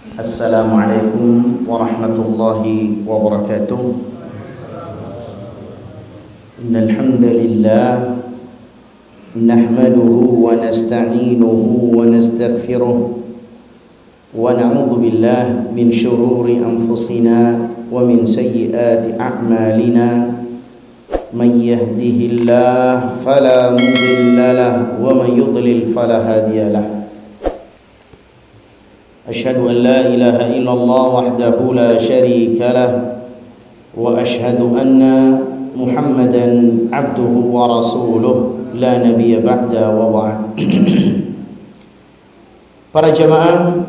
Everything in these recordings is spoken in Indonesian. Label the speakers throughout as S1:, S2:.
S1: Assalamualaikum warahmatullahi wabarakatuh. Innal hamdalillah nahmaduhu wa nasta'inuhu wa nastaghfiruh wa na'udzu billahi min shururi anfusina wa min sayyiati a'malina. Man yahdihillahu fala mudilla lahu wa man yudlil fala hadiya lahu. Asyhadu an la ilaha illallah wahdahu la syarika lah wa asyhadu anna Muhammadan abduhu wa rasuluh la nabiyya ba'da wa ba'd. Para jamaah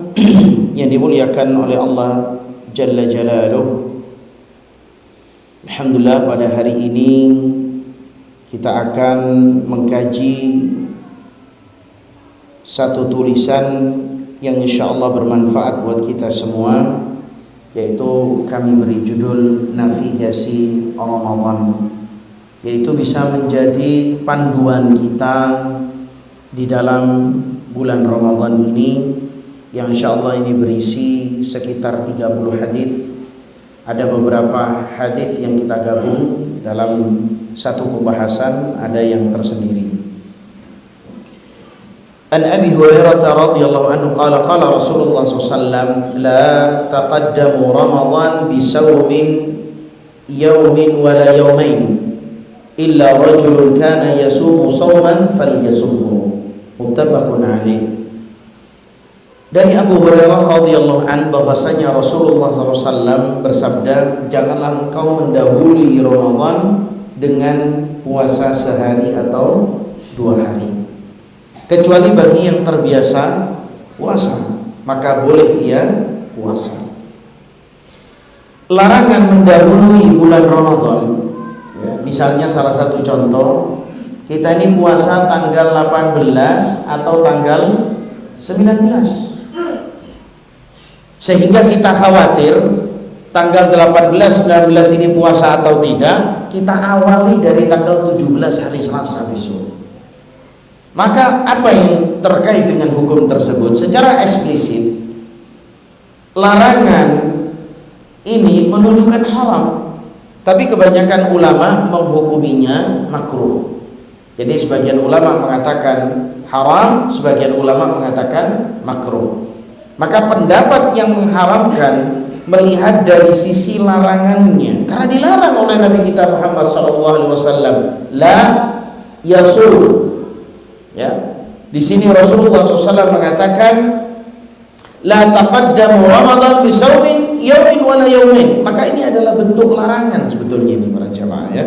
S1: yang dimuliakan oleh Allah Jalla Jalaluh, alhamdulillah pada hari ini kita akan mengkaji satu tulisan yang insyaallah bermanfaat buat kita semua, yaitu kami beri judul Navigasi Ramadan, yaitu bisa menjadi panduan kita di dalam bulan Ramadan ini, yang insyaallah ini berisi sekitar 30 hadis. Ada beberapa hadis yang kita gabung dalam satu pembahasan, ada yang tersendiri. An Abi Hurairah radhiyallahu anhu qala qala Rasulullah SAW la taqaddamu Ramadan bisawmin yawmin wala yawmain illa rajulun kana yasumu sawman falyasumhu, muttafaqun alaih. Dari Abu Hurairah radhiyallahu anhu bahwasanya Rasulullah SAW bersabda, janganlah engkau mendahului Ramadan dengan puasa sehari atau 2 hari, kecuali bagi yang terbiasa puasa, maka boleh ia puasa. Larangan mendahului bulan Ramadan, ya, misalnya salah satu contoh, kita ini puasa tanggal 18 atau tanggal 19, sehingga kita khawatir tanggal 18-19 ini puasa atau tidak, kita awali dari tanggal 17 hari Selasa besok. Maka apa yang terkait dengan hukum tersebut? Secara eksplisit, larangan ini menunjukkan haram, tapi kebanyakan ulama menghukuminya makruh. Jadi sebagian ulama mengatakan haram, sebagian ulama mengatakan makruh. Maka pendapat yang mengharamkan melihat dari sisi larangannya, karena dilarang oleh Nabi kita Muhammad SAW, la yasul. Ya, di sini Rasulullah SAW mengatakan la taqaddamu Ramadan bisawmin yawmin wala yawmin. Maka ini adalah bentuk larangan sebetulnya ini para jamaah, ya.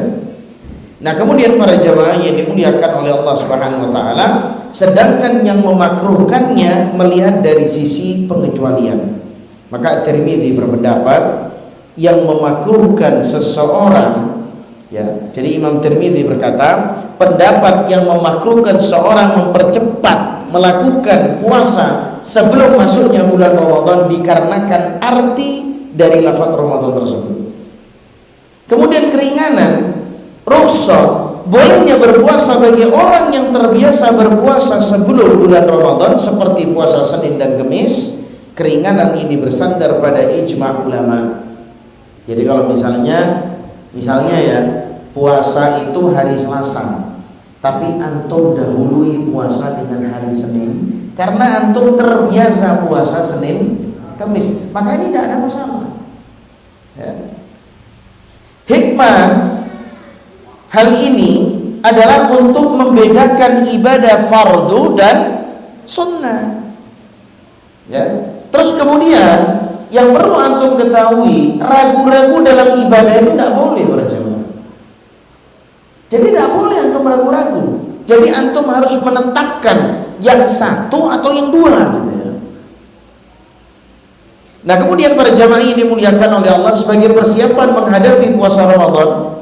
S1: Nah, kemudian para jamaah yang dimuliakan oleh Allah Subhanahu wa taala, sedangkan yang memakruhkannya melihat dari sisi pengecualian. Maka Tirmidzi berpendapat yang memakruhkan seseorang, ya, jadi Imam Tirmidzi berkata, pendapat yang memakruhkan seorang mempercepat melakukan puasa sebelum masuknya bulan Ramadan dikarenakan arti dari lafaz Ramadan tersebut. Kemudian keringanan, rukhsah, bolehnya berpuasa bagi orang yang terbiasa berpuasa sebelum bulan Ramadan seperti puasa Senin dan Kamis. Keringanan ini bersandar pada ijma' ulama. Jadi kalau misalnya ya, puasa itu hari Selasa, tapi antum dahului puasa dengan hari Senin karena antum terbiasa puasa Senin Kamis, maka ini tidak ada masalah, ya. Hikmah hal ini adalah untuk membedakan ibadah fardu dan sunnah, ya. Terus kemudian yang perlu antum ketahui, ragu-ragu dalam ibadah itu tidak boleh, berjamaah. Jadi tidak boleh antum ragu-ragu. Jadi antum harus menetapkan yang satu atau yang dua, gitu ya. Nah, kemudian para jamaah yang dimuliakan oleh Allah, sebagai persiapan menghadapi puasa Ramadan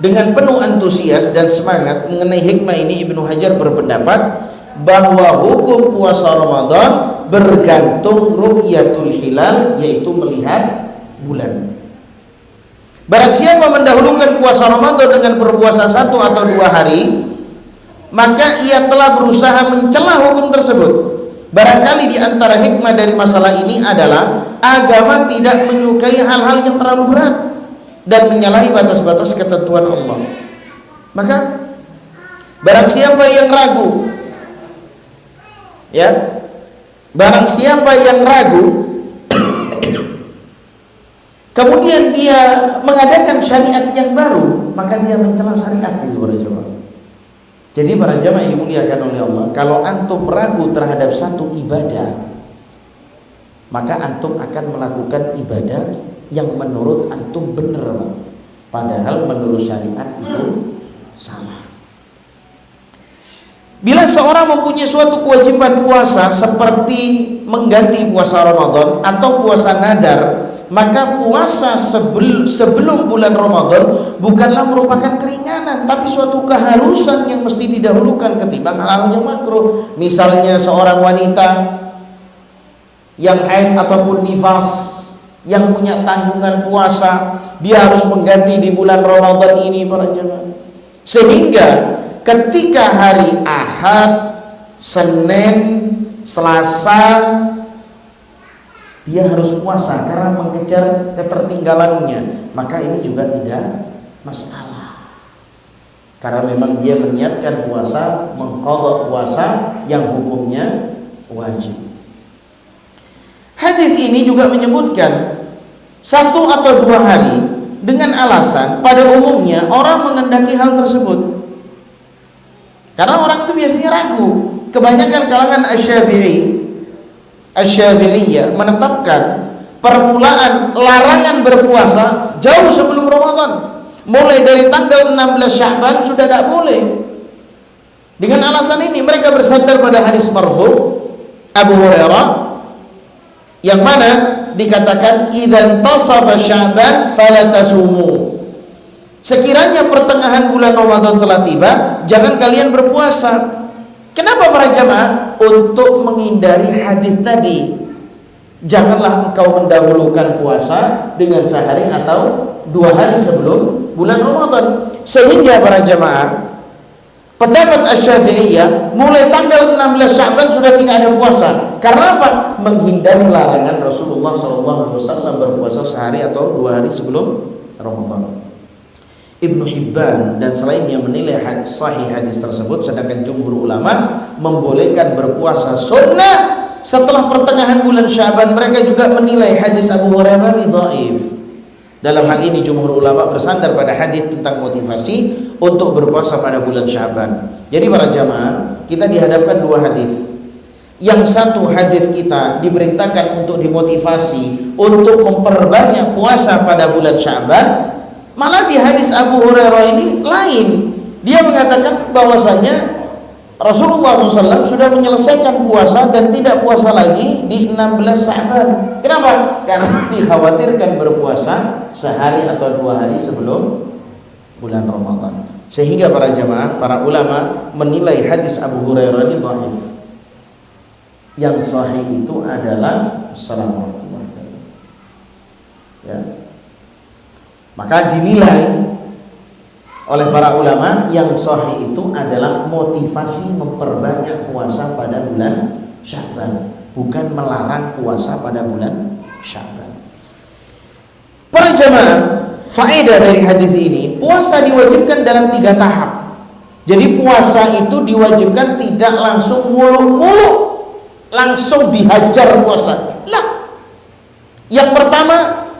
S1: dengan penuh antusias dan semangat mengenai hikmah ini, Ibnu Hajar berpendapat bahwa hukum puasa Ramadan bergantung ru'yatul hilal, yaitu melihat bulan. Barang siapa mendahulukan puasa Ramadan dengan berpuasa 1 atau 2 hari, maka ia telah berusaha mencela hukum tersebut Barangkali di antara hikmah dari masalah ini adalah agama tidak menyukai hal-hal yang terlalu berat dan menyalahi batas-batas ketentuan Allah. Maka barang siapa yang ragu, ya, barang siapa yang ragu kemudian dia mengadakan syariat yang baru, maka dia mencela syariat itu, para jemaah. Jadi para jemaah yang dimuliakan oleh Allah, kalau antum ragu terhadap satu ibadah, maka antum akan melakukan ibadah yang menurut antum benar, padahal menurut syariat itu salah. Bila seorang mempunyai suatu kewajiban puasa seperti mengganti puasa Ramadan atau puasa nadar, maka puasa sebelum bulan Ramadan bukanlah merupakan keringanan, tapi suatu keharusan yang mesti didahulukan ketimbang hal-hal yang makruh. Misalnya seorang wanita yang haid ataupun nifas yang punya tanggungan puasa, dia harus mengganti di bulan Ramadan ini, para jemaah. Sehingga ketika hari Ahad, Senin, Selasa dia harus puasa karena mengejar ketertinggalannya, maka ini juga tidak masalah, karena memang dia meniatkan puasa, mengqadha puasa yang hukumnya wajib. Hadis ini juga menyebutkan 1 atau 2 hari dengan alasan pada umumnya orang mengendaki hal tersebut, karena orang itu biasanya ragu. Kebanyakan kalangan Asy-Syafi'iyah menetapkan permulaan larangan berpuasa jauh sebelum Ramadan. Mulai dari tanggal 16 Sya'ban sudah tidak boleh. Dengan alasan ini mereka bersandar pada hadis marfu Abu Hurairah yang mana dikatakan idzan tasafa Sya'ban fala tasumu. Sekiranya pertengahan bulan Ramadan telah tiba, jangan kalian berpuasa. Kenapa para jamaah? Untuk menghindari hadis tadi. Janganlah engkau mendahulukan puasa dengan sehari atau 2 hari sebelum bulan Ramadan. Sehingga para jamaah, pendapat Asy-Syafi'iyah mulai tanggal 16 Sya'ban sudah tidak ada puasa. Karena apa? Menghindari larangan Rasulullah SAW berpuasa sehari atau 2 hari sebelum Ramadan. Ibnu Hibban dan selainnya menilai sahih hadis tersebut, sedangkan jumhur ulama membolehkan berpuasa sunnah setelah pertengahan bulan Sya'ban. Mereka juga menilai hadis Abu Hurairah dhaif. Dalam hal ini jumhur ulama bersandar pada hadis tentang motivasi untuk berpuasa pada bulan Sya'ban. Jadi para jamaah, kita dihadapkan 2 hadis. Yang satu hadis kita diperintahkan untuk dimotivasi untuk memperbanyak puasa pada bulan Sya'ban. Malah di hadis Abu Hurairah ini lain. Dia mengatakan bahwasanya Rasulullah SAW sudah menyelesaikan puasa dan tidak puasa lagi di 16 Sya'ban. Kenapa? Karena dikhawatirkan berpuasa sehari atau 2 hari sebelum bulan Ramadan. Sehingga para jamaah, para ulama menilai hadis Abu Hurairah ini dhaif. Yang sahih itu adalah Assalamualaikum. Ya. Maka dinilai oleh para ulama yang sahih itu adalah motivasi memperbanyak puasa pada bulan Sya'ban, bukan melarang puasa pada bulan Sya'ban. Para jamaah, faedah dari hadis ini, puasa diwajibkan dalam 3 tahap. Jadi puasa itu diwajibkan tidak langsung muluk-muluk, langsung dihajar puasa. Lah. Yang pertama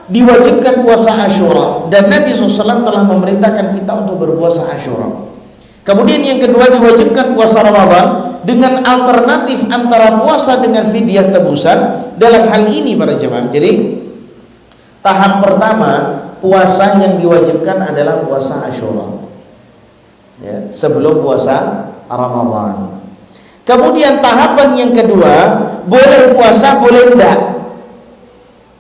S1: diwajibkan puasa Asyura, dan Nabi SAW telah memerintahkan kita untuk berpuasa Asyura. Kemudian yang kedua diwajibkan puasa Ramadan dengan alternatif antara puasa dengan fidyah tebusan. Dalam hal ini para jemaah, jadi tahap pertama puasa yang diwajibkan adalah puasa Asyura, ya, sebelum puasa Ramadan. Kemudian tahapan yang kedua, boleh puasa boleh enggak.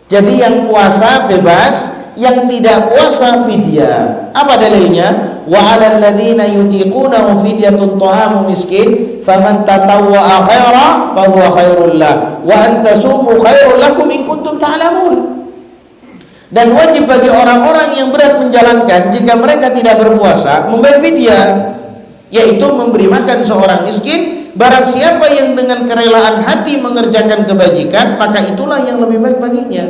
S1: Jadi yang puasa bebas, yang tidak puasa fidyah. Apa dalilnya? Wa 'alal ladzina yutiqunahu fidyatun ta'amu miskin, faman tatawwa'a khairan fa huwa khairul lah, wa an tasumu khairul lakum in kuntum ta'lamun. Dan wajib bagi orang-orang yang berat menjalankan jika mereka tidak berpuasa membayar fidyah, yaitu memberi makan seorang miskin Barang siapa yang dengan kerelaan hati mengerjakan kebajikan, maka itulah yang lebih baik baginya.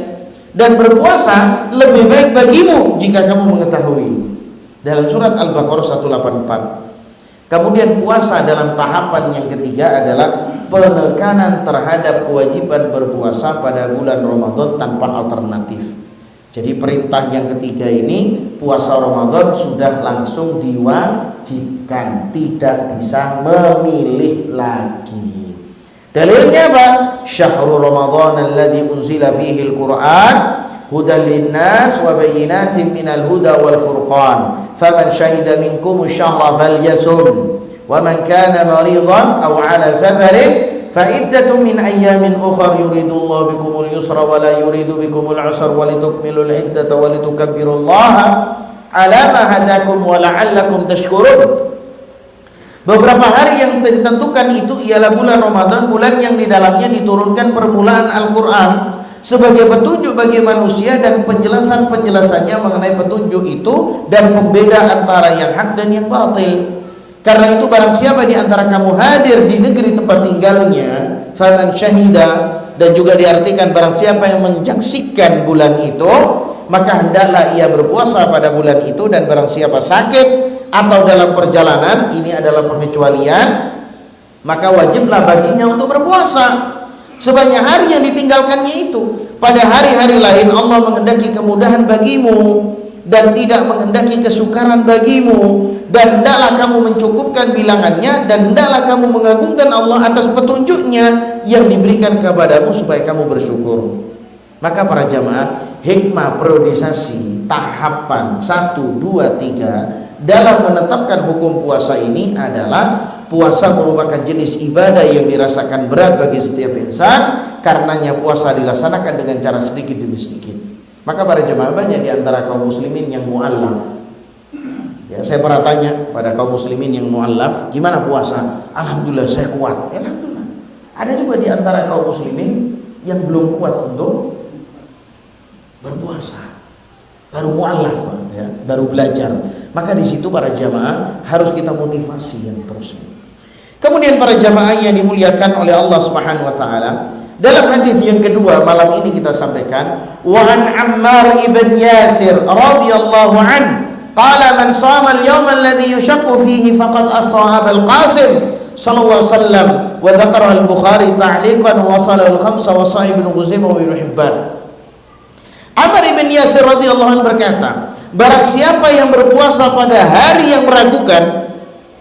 S1: Dan berpuasa lebih baik bagimu jika kamu mengetahui. Dalam surat Al-Baqarah 184. Kemudian puasa dalam tahapan yang ketiga adalah penekanan terhadap kewajiban berpuasa pada bulan Ramadan tanpa alternatif. Jadi perintah yang ketiga ini, puasa Ramadan sudah langsung diwajibkan, tidak bisa memilih lagi. Dalilnya apa? Syahrul Ramadan alladzi unzila fihi al-Qur'an hudan linnas wa bayyinatin minal huda wal furqan. Faman syahida minkum asy-syahra falyasum wa man kana maridan aw 'ala safarin فَإِدَّةٌ مِنْ أَيَّامٍ أُخَرَ يُرِيدُ اللَّهُ بِكُمُ الْيُسْرَ وَلَا يُرِيدُ بِكُمُ الْعُسْرَ وَلِتُكْمِلُوا الْعِدَّةَ وَلِتُكَبِّرُوا اللَّهَ عَلَى مَا هَدَاكُمْ وَلَعَلَّكُمْ تَشْكُرُونَ. Beberapa hari yang ditentukan itu ialah bulan Ramadan, bulan yang di dalamnya diturunkan permulaan Al-Quran sebagai petunjuk bagi manusia dan penjelasan-penjelasannya mengenai petunjuk itu dan pembeda antara yang hak dan yang batil. Karena itu barang siapa di antara kamu hadir di negeri tempat tinggalnya, faman syahida, dan juga diartikan barang siapa yang menyaksikan bulan itu, maka hendaklah ia berpuasa pada bulan itu. Dan barang siapa sakit atau dalam perjalanan, ini adalah pengecualian, maka wajiblah baginya untuk berpuasa sebanyak hari yang ditinggalkannya itu. Pada hari-hari lain Allah menghendaki kemudahan bagimu dan tidak menghendaki kesukaran bagimu, dan hendaklah kamu mencukupkan bilangannya, dan hendaklah kamu mengagungkan Allah atas petunjuknya yang diberikan kepadamu supaya kamu bersyukur. Maka para jamaah, hikmah periodisasi tahapan 1, 2, 3 dalam menetapkan hukum puasa ini adalah puasa merupakan jenis ibadah yang dirasakan berat bagi setiap insan. Karenanya puasa dilaksanakan dengan cara sedikit demi sedikit. Maka para jemaah, banyak di antara kaum muslimin yang mu'allaf. Ya, saya pernah tanya pada kaum muslimin yang mu'allaf, gimana puasa? Alhamdulillah saya kuat. Ya, alhamdulillah. Ada juga di antara kaum muslimin yang belum kuat untuk berpuasa. Baru mu'allaf, ya, baru belajar. Maka di situ para jemaah harus kita motivasi yang terus. Kemudian para jemaah yang dimuliakan oleh Allah Subhanahu wa taala, dalam hadis yang kedua malam ini kita sampaikan, wa an Ammar ibn Yasir radhiyallahu an qala man shama al-yawma alladhi yushaqqu fihi faqad ashab al-Qasim sallallahu alaihi wasallam, wa dzakara al-Bukhari ta'liqan wa wasala al-khamsa wa sahih ibn Khuzaimah wa Ibnu Hibban. Ammar ibn Yasir radhiyallahu an berkata, barang siapa yang berpuasa pada hari yang meragukan,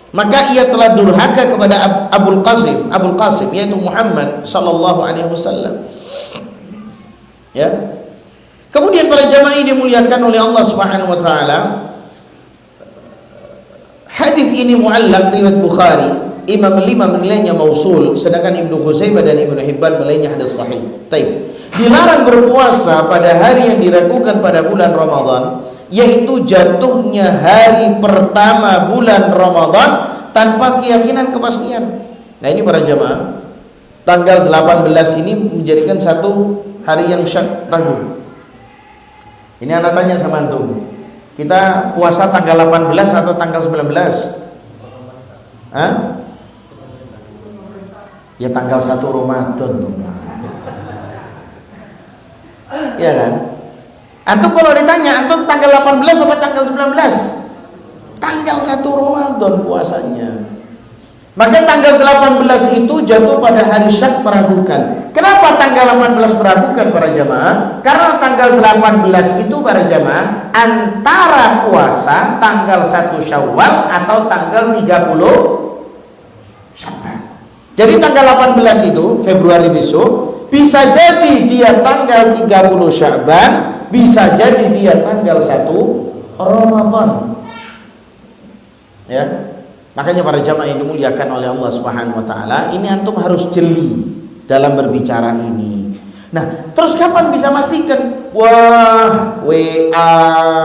S1: maka ia telah durhaka kepada Abul Qasim yaitu Muhammad sallallahu alaihi wasallam. Ya. Kemudian para jamaah dimuliakan oleh Allah Subhanahu wa taala, hadis ini muallaq riwayat Bukhari, Imam 5 menilainya mausul, sedangkan Ibnu Khuzaimah dan Ibnu Hibban menilainya hadis sahih. Taib. Dilarang berpuasa pada hari yang diragukan pada bulan Ramadan, yaitu jatuhnya hari pertama bulan Ramadan tanpa keyakinan kepastian. Nah ini para jamaah, tanggal 18 ini menjadikan satu hari yang syak, ragu. Ini anak tanya sama antum, kita puasa tanggal 18 atau tanggal 19? Hah? Ya tanggal 1 Ramadan tuh. Ya kan? Antum kalau ditanya, antum tanggal 18 atau tanggal 19? Tanggal 1 Ramadan puasanya. Maka tanggal 18 itu jatuh pada hari syak meragukan. Kenapa tanggal 18 meragukan para jamaah? Karena tanggal 18 itu para jamaah antara puasa tanggal 1 Syawal atau tanggal 30 Sya'ban. Jadi tanggal 18 itu Februari besok, bisa jadi dia tanggal 30 Sya'ban, bisa jadi dia tanggal 1 Ramadan. Ya. Makanya para jamaah yang dimuliakan oleh Allah Subhanahu wa taala, ini antum harus jeli dalam berbicara ini. Nah, terus kapan bisa memastikan? Wah, WA,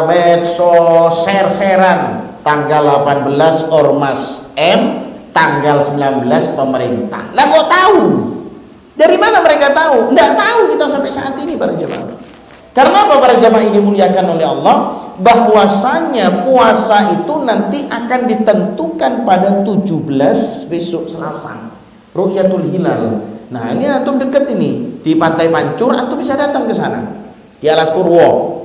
S1: medsos, share-sharean tanggal 18 Ormas M, tanggal 19 pemerintah. Lah kok tahu? Dari mana mereka tahu? Enggak tahu kita sampai saat ini para jamaah. Karena apa para jamaah ini dimuliakan oleh Allah? Bahwasanya puasa itu nanti akan ditentukan pada 17 besok Selasa. Ru'yatul hilal. Nah, ini antum deket ini di Pantai Pancur, antum bisa datang ke sana. Di Alas Purwo.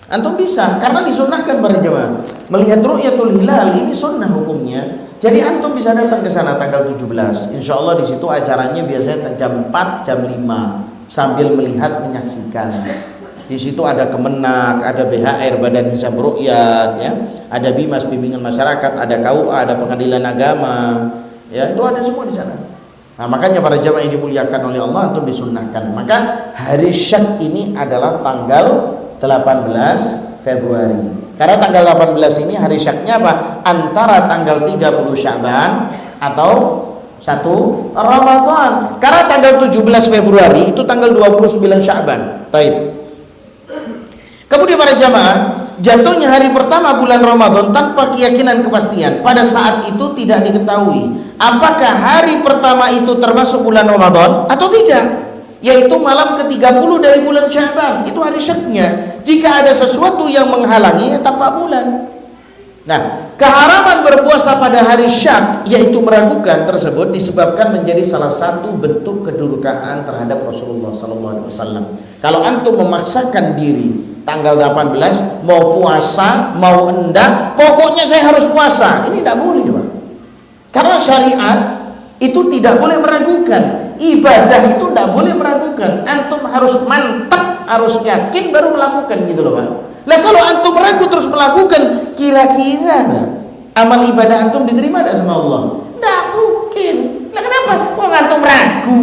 S1: Antum bisa, karena disunnahkan para jemaah. Melihat ru'yatul hilal ini sunnah hukumnya. Jadi antum bisa datang ke sana tanggal 17. Insya Allah di situ acaranya biasanya jam 4, jam 5 sambil melihat menyaksikan. Di situ ada Kemenak, ada BHR Badan Hisab Ru'yat, ya, ada Bimas Bimbingan Masyarakat, ada KUA, ada Pengadilan Agama, ya, itu ada semua di sana. Nah, makanya para jamaah yang dimuliakan oleh Allah antum disunnahkan. Maka hari Syak ini adalah tanggal 18 Februari. Karena tanggal 18 ini hari Syaknya apa? Antara tanggal 30 Sya'ban atau 1 Ramadan. Karena tanggal 17 Februari itu tanggal 29 Sya'ban. Taib. Kemudian para jamaah, jatuhnya hari pertama bulan Ramadan tanpa keyakinan kepastian. Pada saat itu tidak diketahui apakah hari pertama itu termasuk bulan Ramadan atau tidak, yaitu malam ke-30 dari bulan Sya'ban. Itu hari Syaknya. Jika ada sesuatu yang menghalangi, tampak bulan. Nah, keharaman berpuasa pada hari Syak, yaitu meragukan tersebut, disebabkan menjadi salah satu bentuk kedurhakaan terhadap Rasulullah SAW. Kalau antum memaksakan diri tanggal 18 mau puasa, mau enggak, pokoknya saya harus puasa, ini tidak boleh, Pak. Karena syariat itu tidak boleh meragukan. Ibadah itu tidak boleh meragukan. Antum harus mantap, harus yakin baru melakukan, gitu loh, Pak. Lah kalau antum ragu terus melakukan, kira-kira amal ibadah antum diterima tidak sama Allah? Tidak mungkin. Lah kenapa? Kok antum ragu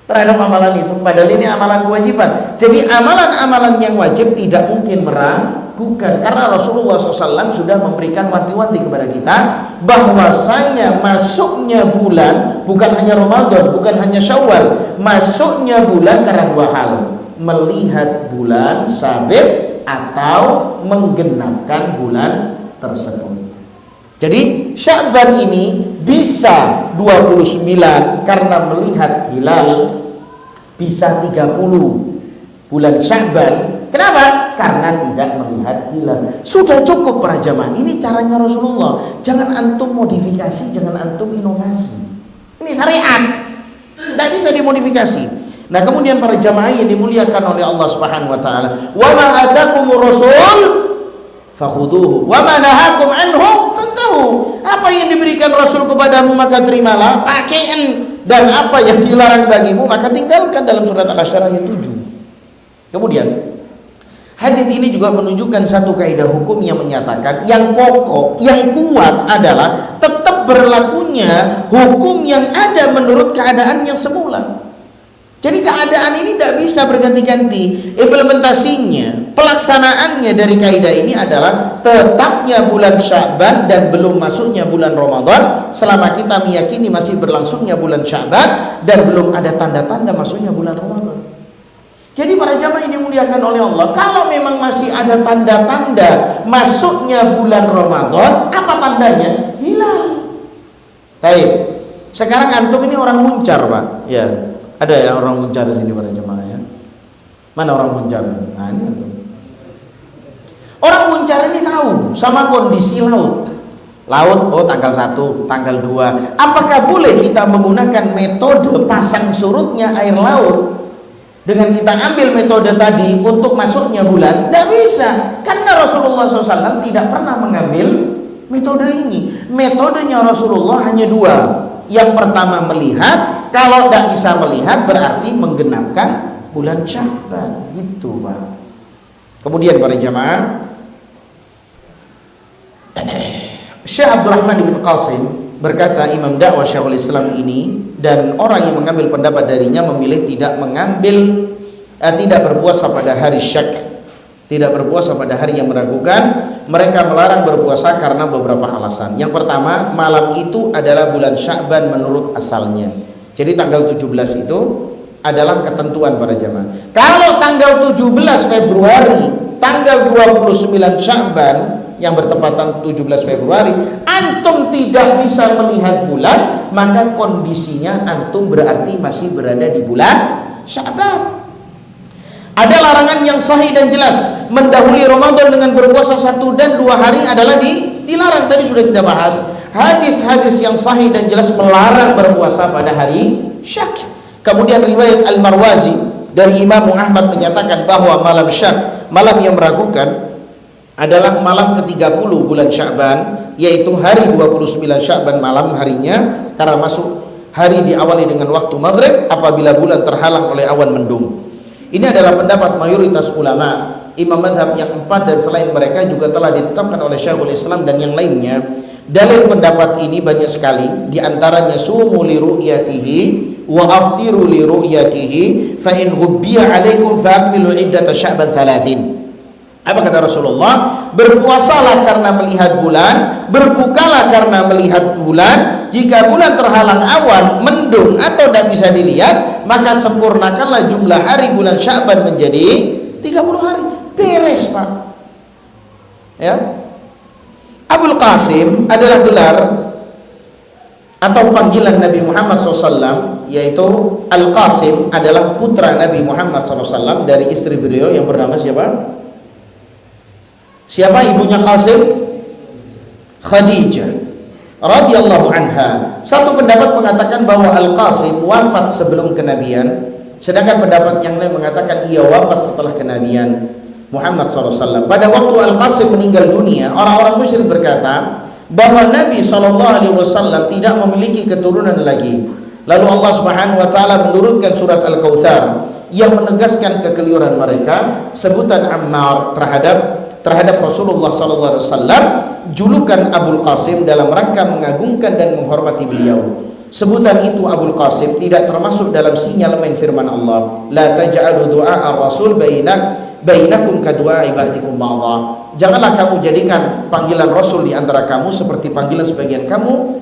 S1: terhadap amalan itu? Padahal ini amalan kewajiban. Jadi amalan-amalan yang wajib tidak mungkin meragukan, karena Rasulullah SAW sudah memberikan wanti-wanti kepada kita bahwasanya masuknya bulan bukan hanya Ramadan, bukan hanya Syawal. Masuknya bulan karena dua hal: melihat bulan sabit atau menggenapkan bulan tersebut. Jadi Sya'ban ini bisa 29 karena melihat hilal, bisa 30 bulan Sya'ban. Kenapa? Karena tidak melihat hilal. Sudah cukup para jamaah. Ini caranya Rasulullah. Jangan antum modifikasi, jangan antum inovasi. Ini syariat, tidak bisa dimodifikasi. Nah, kemudian para jamaah yang dimuliakan oleh Allah Subhanahu wa taala, "Wa ma atakumur rasul fakhuduhu wa ma nahakum anhu fantahu." Apa yang diberikan Rasul kepadamu maka terimalah, pakaian, dan apa yang dilarang bagimu maka tinggalkan, dalam surat Al-Asy'arah ayat 7. Kemudian hadis ini juga menunjukkan satu kaidah hukum yang menyatakan yang pokok, yang kuat adalah tetap berlakunya hukum yang ada menurut keadaan yang semula. Jadi keadaan ini tidak bisa berganti-ganti. Implementasinya, pelaksanaannya dari kaidah ini adalah tetapnya bulan Sya'ban dan belum masuknya bulan Ramadan, selama kita meyakini masih berlangsungnya bulan Sya'ban dan belum ada tanda-tanda masuknya bulan Ramadan. Jadi para jamaah ini dimuliakan oleh Allah, kalau memang masih ada tanda-tanda masuknya bulan Ramadan, apa tandanya? Hilal. Baik. Sekarang antum ini orang Muncar, Pak. Ya. Ada ya orang Muncar di sini para jemaah ya? Mana orang Muncar? Nah, ini tuh. Orang Muncar ini tahu sama kondisi laut. Laut, oh tanggal 1, tanggal 2. Apakah boleh kita menggunakan metode pasang surutnya air laut dengan kita ambil metode tadi untuk masuknya bulan? Tidak bisa, karena Rasulullah SAW tidak pernah mengambil metode ini. Metodenya Rasulullah hanya dua. Yang pertama melihat, kalau tidak bisa melihat berarti menggenapkan bulan Sya'ban, gitu Pak. Kemudian para jamaah, Syekh Abdurrahman bin Qasim berkata, Imam dakwah Syekhul Islam ini dan orang yang mengambil pendapat darinya memilih tidak berpuasa pada hari Syak, tidak berpuasa pada hari yang meragukan. Mereka melarang berpuasa karena beberapa alasan. Yang pertama, malam itu adalah bulan Sya'ban menurut asalnya. Jadi tanggal 17 itu adalah ketentuan para jamaah. Kalau tanggal 17 Februari, tanggal 29 Sya'ban yang bertepatan 17 Februari, antum tidak bisa melihat bulan, maka kondisinya antum berarti masih berada di bulan Sya'ban. Ada larangan yang sahih dan jelas. Mendahului Ramadan dengan berpuasa 1 dan 2 hari adalah dilarang. Tadi sudah kita bahas. hadis-hadis yang sahih dan jelas melarang berpuasa pada hari syak. Kemudian riwayat Al-Marwazi dari Imam Ahmad menyatakan bahwa malam syak, malam yang meragukan, adalah malam ke-30 bulan Sya'ban, yaitu hari 29 Sya'ban malam harinya, karena masuk hari diawali dengan waktu maghrib apabila bulan terhalang oleh awan mendung. Ini adalah pendapat mayoritas ulama. Imam madhab yang 4 dan selain mereka juga telah ditetapkan oleh Syekhul Islam dan yang lainnya. Dalil pendapat ini banyak sekali, di antaranya sumu li ru'yatihi wa aftiru li ru'yatihi fa in ghubbiya 'alaikum fa akmilu iddata Sya'ban 30. Apa kata Rasulullah? Berpuasalah karena melihat bulan, berbukalah karena melihat bulan. Jika bulan terhalang awan, mendung atau tidak bisa dilihat, maka sempurnakanlah jumlah hari bulan Sya'ban menjadi 30 hari. Beres, Pak. Ya. Abul Qasim adalah gelar atau panggilan Nabi Muhammad SAW, yaitu Al-Qasim adalah putra Nabi Muhammad SAW dari istri beliau yang bernama siapa? Siapa ibunya Qasim? Khadijah radhiyallahu anha. Satu pendapat mengatakan bahwa Al-Qasim wafat sebelum kenabian, sedangkan pendapat yang lain mengatakan ia wafat setelah kenabian Muhammad SAW. Pada waktu Al-Qasim meninggal dunia, orang-orang musyrik berkata bahwa Nabi SAW tidak memiliki keturunan lagi. Lalu Allah Subhanahu wa taala menurunkan surat Al-Kautsar yang menegaskan kekeliruan mereka. Sebutan Ammar terhadap Rasulullah SAW, julukan Abul Qasim dalam rangka mengagungkan dan menghormati beliau. Sebutan itu Abul Qasim tidak termasuk dalam sinyal main firman Allah, la taj'alu du'a ar-rasul bainakum ka du'a ibadikum ba'dha. Janganlah kamu jadikan panggilan Rasul di antara kamu seperti panggilan sebagian kamu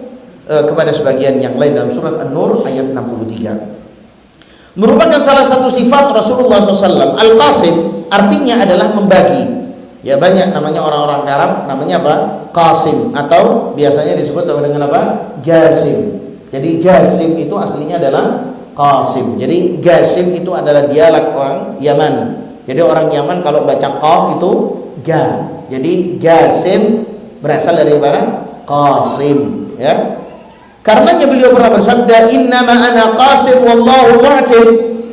S1: kepada sebagian yang lain, dalam surat An-Nur ayat 63. Merupakan salah satu sifat Rasulullah SAW. Al-Qasim artinya adalah membagi. Ya, banyak namanya orang-orang Arab namanya apa? Qasim, atau biasanya disebut dengan apa? Gasim. Jadi Gasim itu aslinya adalah Qasim. Jadi Gasim itu adalah dialek orang Yaman. Jadi orang Yaman kalau baca qaf itu ga. Jadi Gasim berasal dari mana? Qasim, ya. Karenanya beliau pernah bersabda, "Innama ana qasim wallahu mu'til."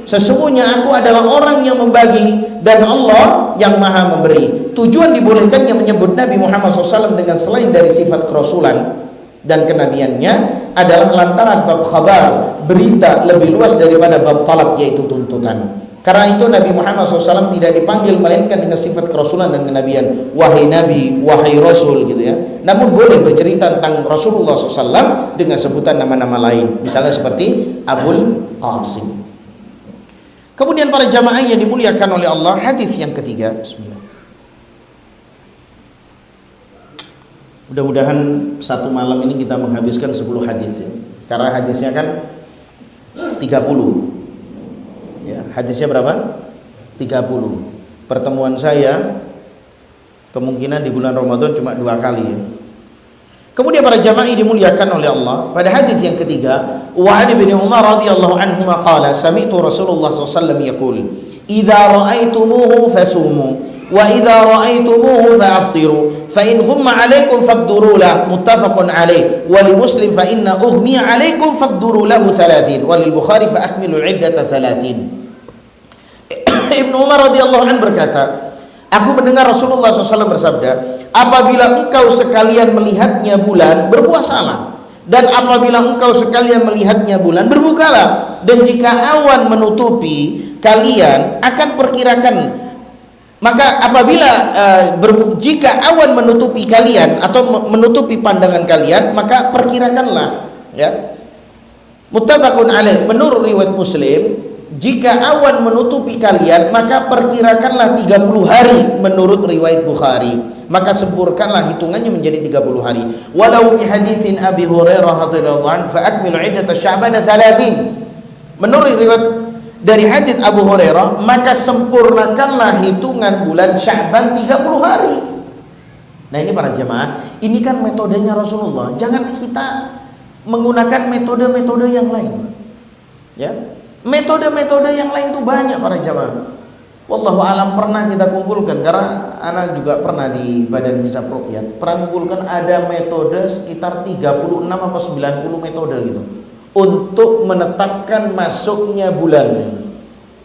S1: Sesungguhnya aku adalah orang yang membagi dan Allah yang maha memberi. Tujuan dibolehkannya menyebut Nabi Muhammad SAW dengan selain dari sifat kerasulan dan kenabiannya adalah lantaran bab khabar, berita lebih luas daripada bab talab, yaitu tuntutan. Karena itu Nabi Muhammad SAW tidak dipanggil melainkan dengan sifat kerasulan dan kenabian, wahai Nabi, wahai Rasul, gitu ya. Namun boleh bercerita tentang Rasulullah SAW dengan sebutan nama-nama lain, misalnya seperti Abul Qasim. Kemudian para jamaah yang dimuliakan oleh Allah, hadis yang ketiga. Bismillah. Mudah-mudahan satu malam ini kita menghabiskan 10 hadis ya. Karena hadisnya kan 30. Ya, hadisnya berapa? 30. Pertemuan saya kemungkinan di bulan Ramadan cuma 2 kali ya. Kemudian para jamaah dimuliakan oleh Allah, pada hadis yang ketiga, wa an bin Umar radhiyallahu anhu qala sami'tu Rasulullah sallallahu alaihi wasallam yaqul, "Idza ra'aitumuhu fasumu wa idza ra'aitumuhu fa'aftiru fa in humma 'alaikum faqduru lahu." Muttafaqun 'alaih. Wa li Muslim fa inna ughmiya 'alaikum faqduru lahu 30 wa lil Bukhari fa akmilu 'iddata 30. Ibnu Umar radhiyallahu anhu berkata, aku mendengar Rasulullah SAW bersabda, apabila engkau sekalian melihatnya bulan, berpuasalah. Dan apabila engkau sekalian melihatnya bulan, berbukalah. Dan jika awan menutupi kalian, akan perkirakan. Maka apabila jika awan menutupi kalian atau menutupi pandangan kalian, maka perkirakanlah. Ya. Muttafaqun alaih. Menurut riwayat Muslim, jika awan menutupi kalian, maka perkirakanlah 30 hari. Menurut riwayat Bukhari, maka sempurnakanlah hitungannya menjadi 30 hari. Walau fi haditsin Abi Hurairah radhiyallahu anhu fa akmilu 'iddata Sya'ban 30. Menurut riwayat dari hadis Abu Hurairah, maka sempurnakanlah hitungan bulan Sya'ban 30 hari. Nah, ini para jemaah, ini kan metodenya Rasulullah. Jangan kita menggunakan metode-metode yang lain. Ya. Metode-metode yang lain itu banyak para jamaah. Wallahu alam pernah kita kumpulkan, karena anak juga pernah di Badan Hisab Ruqyah, pernah kumpulkan ada metode sekitar 36 atau 90 metode gitu untuk menetapkan masuknya bulan.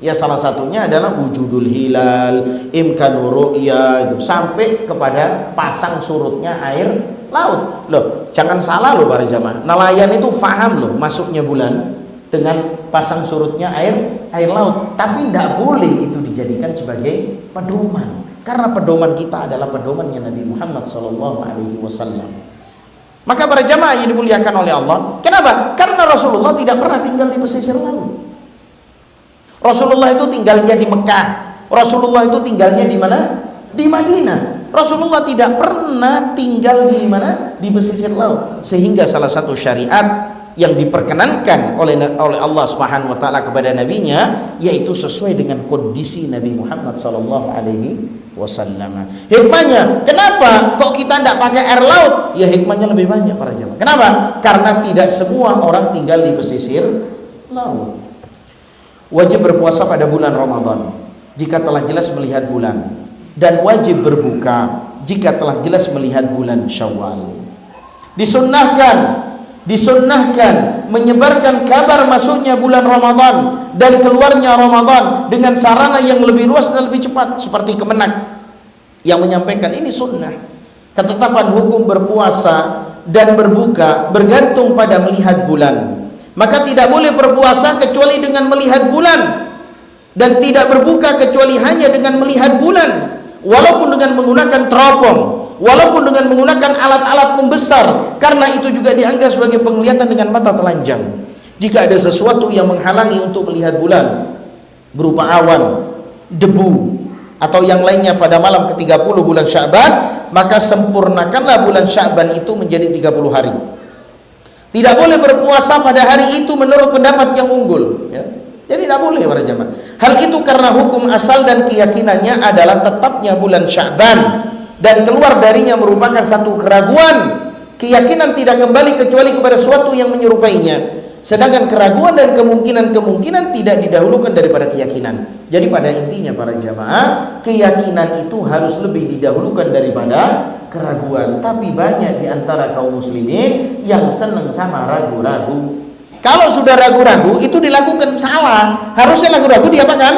S1: Ya salah satunya adalah wujudul hilal, imkanur ru'ya, sampai kepada pasang surutnya air laut. Loh, jangan salah loh para jamaah. Nelayan itu faham loh masuknya bulan dengan pasang surutnya air laut, tapi tidak boleh itu dijadikan sebagai pedoman, karena pedoman kita adalah pedomannya Nabi Muhammad SAW. Maka para jamaah yang dimuliakan oleh Allah, kenapa? Karena Rasulullah tidak pernah tinggal di pesisir laut. Rasulullah itu tinggalnya di Mekah, Rasulullah itu tinggalnya di mana? Di Madinah. Rasulullah tidak pernah tinggal di mana? Di pesisir laut. Sehingga salah satu syariat yang diperkenankan oleh Allah Subhanahu wa taala kepada nabinya, yaitu sesuai dengan kondisi Nabi Muhammad sallallahu alaihi wasallam. Hikmahnya, kenapa kok kita tidak pakai air laut? Ya hikmahnya lebih banyak para jemaah. Kenapa? Karena tidak semua orang tinggal di pesisir laut. Wajib berpuasa pada bulan Ramadan jika telah jelas melihat bulan, dan wajib berbuka jika telah jelas melihat bulan Syawal. Disunnahkan menyebarkan kabar masuknya bulan Ramadan dan keluarnya Ramadan dengan sarana yang lebih luas dan lebih cepat, seperti Kemenak yang menyampaikan ini sunnah. Ketetapan hukum berpuasa dan berbuka bergantung pada melihat bulan. Maka tidak boleh berpuasa kecuali dengan melihat bulan, dan tidak berbuka kecuali hanya dengan melihat bulan, walaupun dengan menggunakan teropong, walaupun dengan menggunakan alat-alat pembesar, karena itu juga dianggap sebagai penglihatan dengan mata telanjang. Jika ada sesuatu yang menghalangi untuk melihat bulan, berupa awan, debu, atau yang lainnya pada malam ke-30 bulan Sya'ban, maka sempurnakanlah bulan Sya'ban itu menjadi 30 hari. Tidak boleh berpuasa pada hari itu menurut pendapat yang unggul, ya. Jadi tidak boleh para jamaah. Hal itu karena hukum asal dan keyakinannya adalah tetapnya bulan Sya'ban, dan keluar darinya merupakan satu keraguan. Keyakinan tidak kembali kecuali kepada sesuatu yang menyerupainya, sedangkan keraguan dan kemungkinan tidak didahulukan daripada keyakinan. Jadi pada intinya para jamaah, keyakinan itu harus lebih didahulukan daripada keraguan. Tapi banyak di antara kaum muslimin yang senang sama ragu-ragu. Kalau sudah ragu-ragu itu dilakukan salah. Harusnya ragu-ragu diapakan?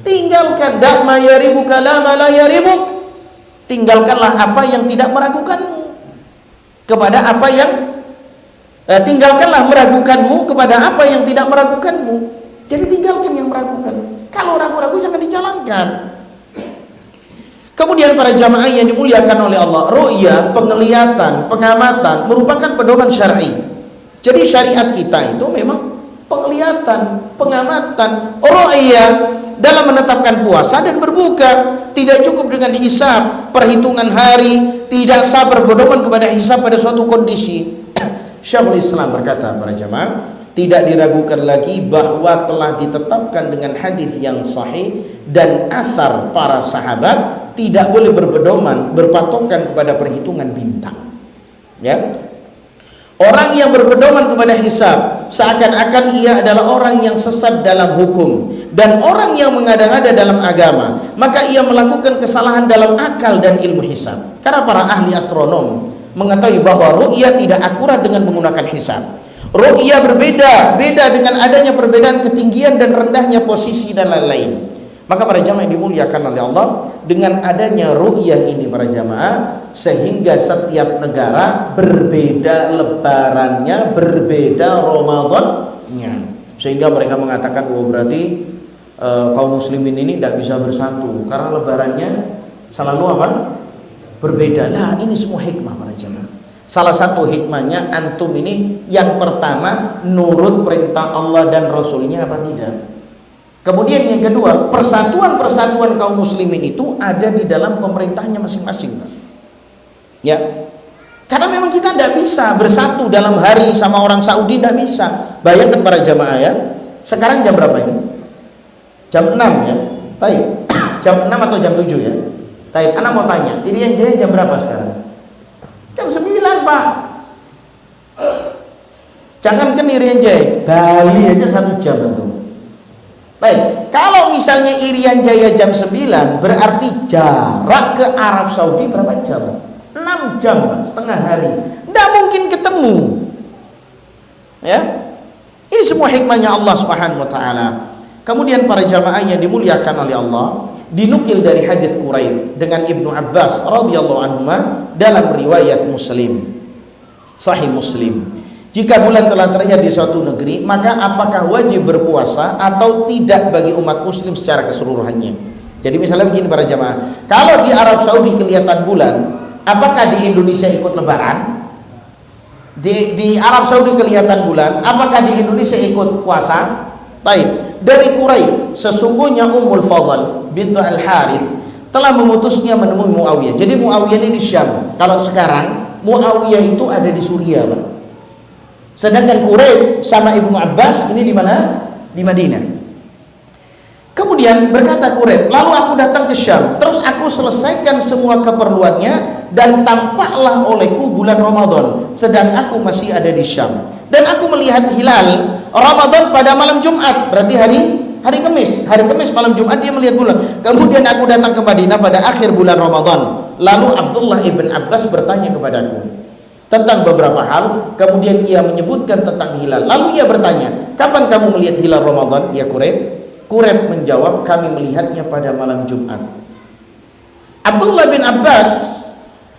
S1: Tinggalkan. Dak ma yaribuka la ma la yaribuk. Tinggalkanlah apa yang tidak meragukanmu kepada apa yang tinggalkanlah meragukanmu kepada apa yang tidak meragukanmu. Jadi tinggalkan yang meragukan. Kalau ragu-ragu jangan dijalankan. Kemudian para jamaah yang dimuliakan oleh Allah, ru'ya, penglihatan, pengamatan merupakan pedoman syar'i. Jadi syariat kita itu memang penglihatan, pengamatan, ru'ya dalam menetapkan puasa dan berbuka. Tidak cukup dengan hisab, perhitungan hari, tidak sah berpedoman kepada hisab pada suatu kondisi. Syekhul Islam berkata para jamaah, tidak diragukan lagi bahwa telah ditetapkan dengan hadis yang sahih dan athar para sahabat, tidak boleh berpedoman, berpatokan kepada perhitungan bintang. Ya, orang yang berpedoman kepada hisab seakan-akan ia adalah orang yang sesat dalam hukum dan orang yang mengada-ngada dalam agama, maka ia melakukan kesalahan dalam akal dan ilmu hisab. Karena para ahli astronom mengetahui bahwa ru'ya tidak akurat dengan menggunakan hisab. Ru'ya beda dengan adanya perbedaan ketinggian dan rendahnya posisi dan lain-lain. Maka para jamaah yang dimuliakan oleh Allah, dengan adanya ru'yah ini para jamaah, sehingga setiap negara berbeda lebarannya, berbeda Ramadannya, sehingga mereka mengatakan, oh berarti kaum muslimin ini tidak bisa bersatu karena lebarannya selalu apa? Berbeda. Lah ini semua hikmah para jamaah. Salah satu hikmahnya antum ini yang pertama nurut perintah Allah dan Rasulnya apa tidak. Kemudian yang kedua, persatuan kaum muslimin itu ada di dalam pemerintahnya masing-masing, Pak. Ya, karena memang kita tidak bisa bersatu dalam hari sama orang Saudi, tidak bisa. Bayangkan para jamaah ya, sekarang jam berapa ini? Jam 6 ya, baik. Jam 6 atau jam 7 ya. Baik, anak mau tanya, ini yang jadi jam berapa sekarang? Jam 9 Pak. Jangan kan Irian Jaya, Bali aja 1 jam itu. Baik, kalau misalnya Irian Jaya jam 9, berarti jarak ke Arab Saudi berapa jam? 6 jam, setengah hari. Tidak mungkin ketemu. Ya, ini semua hikmahnya Allah Subhanahu wa taala. Kemudian para jamaah yang dimuliakan oleh Allah, dinukil dari hadis Quraib dengan Ibnu Abbas radhiyallahu anhu dalam riwayat Muslim, Sahih Muslim. Jika bulan telah terlihat di suatu negeri, maka apakah wajib berpuasa atau tidak bagi umat muslim secara keseluruhannya? Jadi misalnya begini para jamaah, kalau di Arab Saudi kelihatan bulan, apakah di Indonesia ikut lebaran? Di Arab Saudi kelihatan bulan, apakah di Indonesia ikut puasa? Baik, dari Quraib, sesungguhnya Ummul Fadl bintu Al-Harith telah memutusnya menemui Muawiyah. Jadi Muawiyah ini di Syam. Kalau sekarang Muawiyah itu ada di Suriah, Pak. Sedangkan Quraib sama Ibnu Abbas ini di mana? Di Madinah. Kemudian berkata Quraib, lalu aku datang ke Syam, terus aku selesaikan semua keperluannya dan tampaklah olehku bulan Ramadan, sedang aku masih ada di Syam. Dan aku melihat hilal Ramadan pada malam Jumat, berarti hari Kamis. Hari Kamis malam Jumat dia melihat bulan. Kemudian aku datang ke Madinah pada akhir bulan Ramadan. Lalu Abdullah ibn Abbas bertanya kepadaku tentang beberapa hal, kemudian ia menyebutkan tentang hilal. Lalu ia bertanya, kapan kamu melihat hilal Ramadan ya Quraib? Quraib menjawab, kami melihatnya pada malam Jumat. Abdullah bin Abbas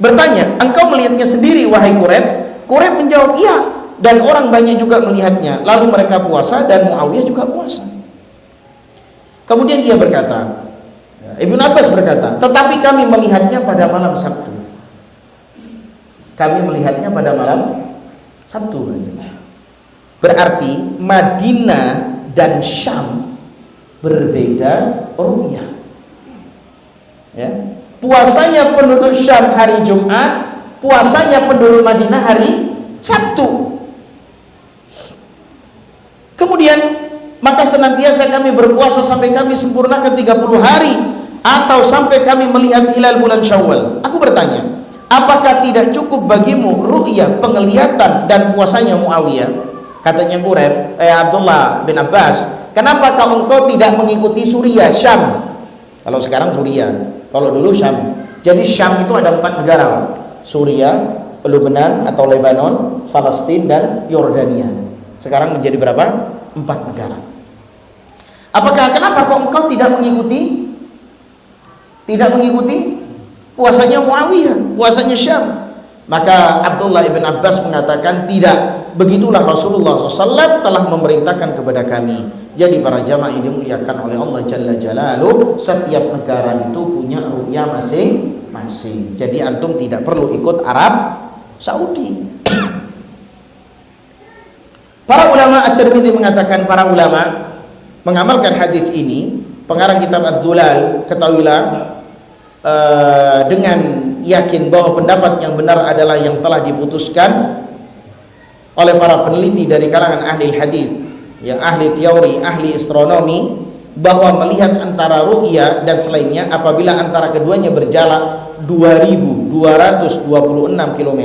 S1: bertanya, engkau melihatnya sendiri wahai Quraib? Quraib menjawab, iya, dan orang banyak juga melihatnya. Lalu mereka puasa dan Muawiyah juga puasa. Kemudian ia berkata, Ibnu Abbas berkata, tetapi kami melihatnya pada malam Sabtu. Kami melihatnya pada malam Sabtu. Berarti Madinah dan Syam berbeda ru'yah. Ya. Puasanya penduduk Syam hari Jumat, puasanya penduduk Madinah hari Sabtu. Kemudian maka senantiasa kami berpuasa sampai kami sempurnakan 30 hari atau sampai kami melihat hilal bulan Syawal. Aku bertanya, apakah tidak cukup bagimu ru'yah, penglihatan dan puasanya Muawiyah? Katanya Quraib, Abdullah bin Abbas, kenapa engkau tidak mengikuti Suriah, Syam? Kalau sekarang Suriah, kalau dulu Syam. Jadi Syam itu ada 4 negara, Suriah, Lebanon atau Lebanon, Palestina dan Yordania. Sekarang menjadi berapa? 4 negara. Kenapa engkau tidak mengikuti puasanya Muawiyah, puasanya Syam? Maka Abdullah ibn Abbas mengatakan, tidak, begitulah Rasulullah SAW telah memerintahkan kepada kami. Jadi para jamaah ini dimuliakan oleh Allah Jalla Jalaluh, setiap negara itu punya ru'yah masing-masing. Jadi antum tidak perlu ikut Arab Saudi. Para ulama At-Tirmidzi mengatakan, para ulama mengamalkan hadis ini. Pengarang kitab Az-Zulal, ketahuilah dengan yakin bahwa pendapat yang benar adalah yang telah diputuskan oleh para peneliti dari kalangan ahli hadis, yang ahli teori, ahli astronomi, bahwa melihat antara ru'ya dan selainnya apabila antara keduanya berjarak 2226 km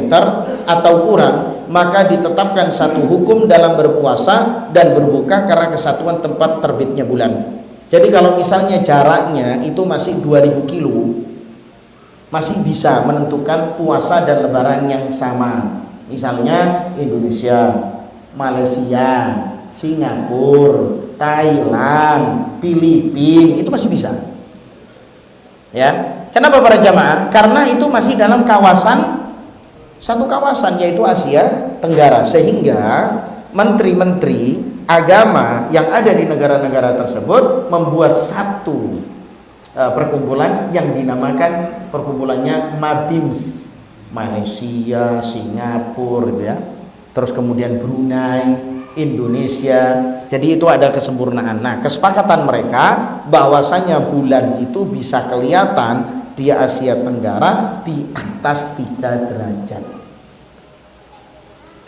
S1: atau kurang, maka ditetapkan satu hukum dalam berpuasa dan berbuka karena kesatuan tempat terbitnya bulan. Jadi kalau misalnya jaraknya itu masih 2000 kilo, masih bisa menentukan puasa dan lebaran yang sama. Misalnya Indonesia, Malaysia, Singapura, Thailand, Filipina, itu masih bisa. Ya. Kenapa para jamaah? Karena itu masih dalam satu kawasan, yaitu Asia Tenggara, sehingga menteri-menteri agama yang ada di negara-negara tersebut membuat satu perkumpulan yang dinamakan perkumpulannya MABIMS, Malaysia, Singapura, gitu ya. Terus kemudian Brunei, Indonesia. Jadi itu ada kesempurnaan. Nah, kesepakatan mereka bahwasanya bulan itu bisa kelihatan di Asia Tenggara di atas 3 derajat.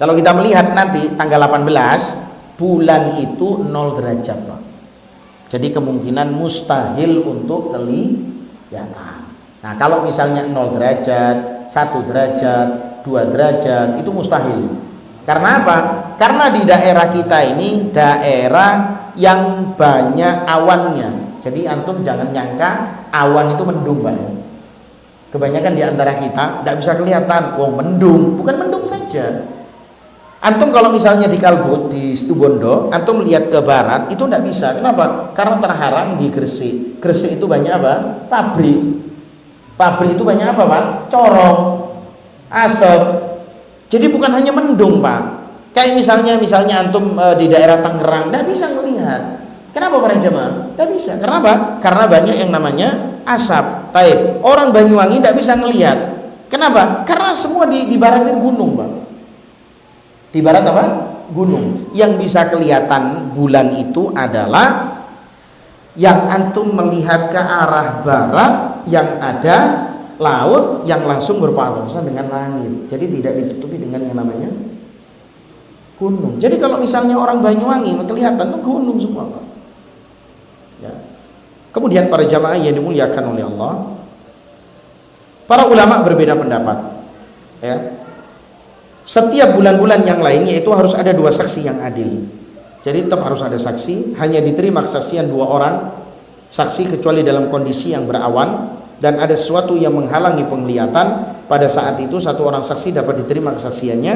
S1: Kalau kita melihat nanti tanggal 18, bulan itu 0 derajat, Pak. Jadi kemungkinan mustahil untuk kelihatan. Nah, kalau misalnya 0 derajat, 1 derajat, 2 derajat, itu mustahil. Karena apa? Karena di daerah kita ini daerah yang banyak awannya. Jadi antum jangan nyangka awan itu mendung, Pak. Kebanyakan di antara kita tidak bisa kelihatan, wong mendung, bukan mendung saja. Antum kalau misalnya di Kalbut, di Situbondo, antum melihat ke barat itu tidak bisa. Kenapa? Karena terhalang di Gresik. Gresik itu banyak apa? Pabrik. Pabrik itu banyak apa, Pak? Corong, asap. Jadi bukan hanya mendung, Pak. Kayak misalnya antum di daerah Tangerang tidak bisa melihat. Kenapa para jemaah? Tidak bisa. Kenapa? Karena banyak yang namanya asap. Taib. Orang Banyuwangi tidak bisa melihat. Kenapa? Karena semua di barat itu gunung, Pak. Di barat apa? Gunung. Yang bisa kelihatan bulan itu adalah yang antum melihat ke arah barat yang ada laut yang langsung berpapasan dengan langit. Jadi tidak ditutupi dengan yang namanya gunung. Jadi kalau misalnya orang Banyuwangi kelihatan itu gunung semua, Pak. Ya. Kemudian para jamaah yang dimuliakan oleh Allah, para ulama berbeda pendapat. Ya. Setiap bulan-bulan yang lain yaitu harus ada 2 saksi yang adil. Jadi tetap harus ada saksi, hanya diterima kesaksian 2 orang saksi kecuali dalam kondisi yang berawan dan ada sesuatu yang menghalangi penglihatan. Pada saat itu 1 orang saksi dapat diterima kesaksiannya,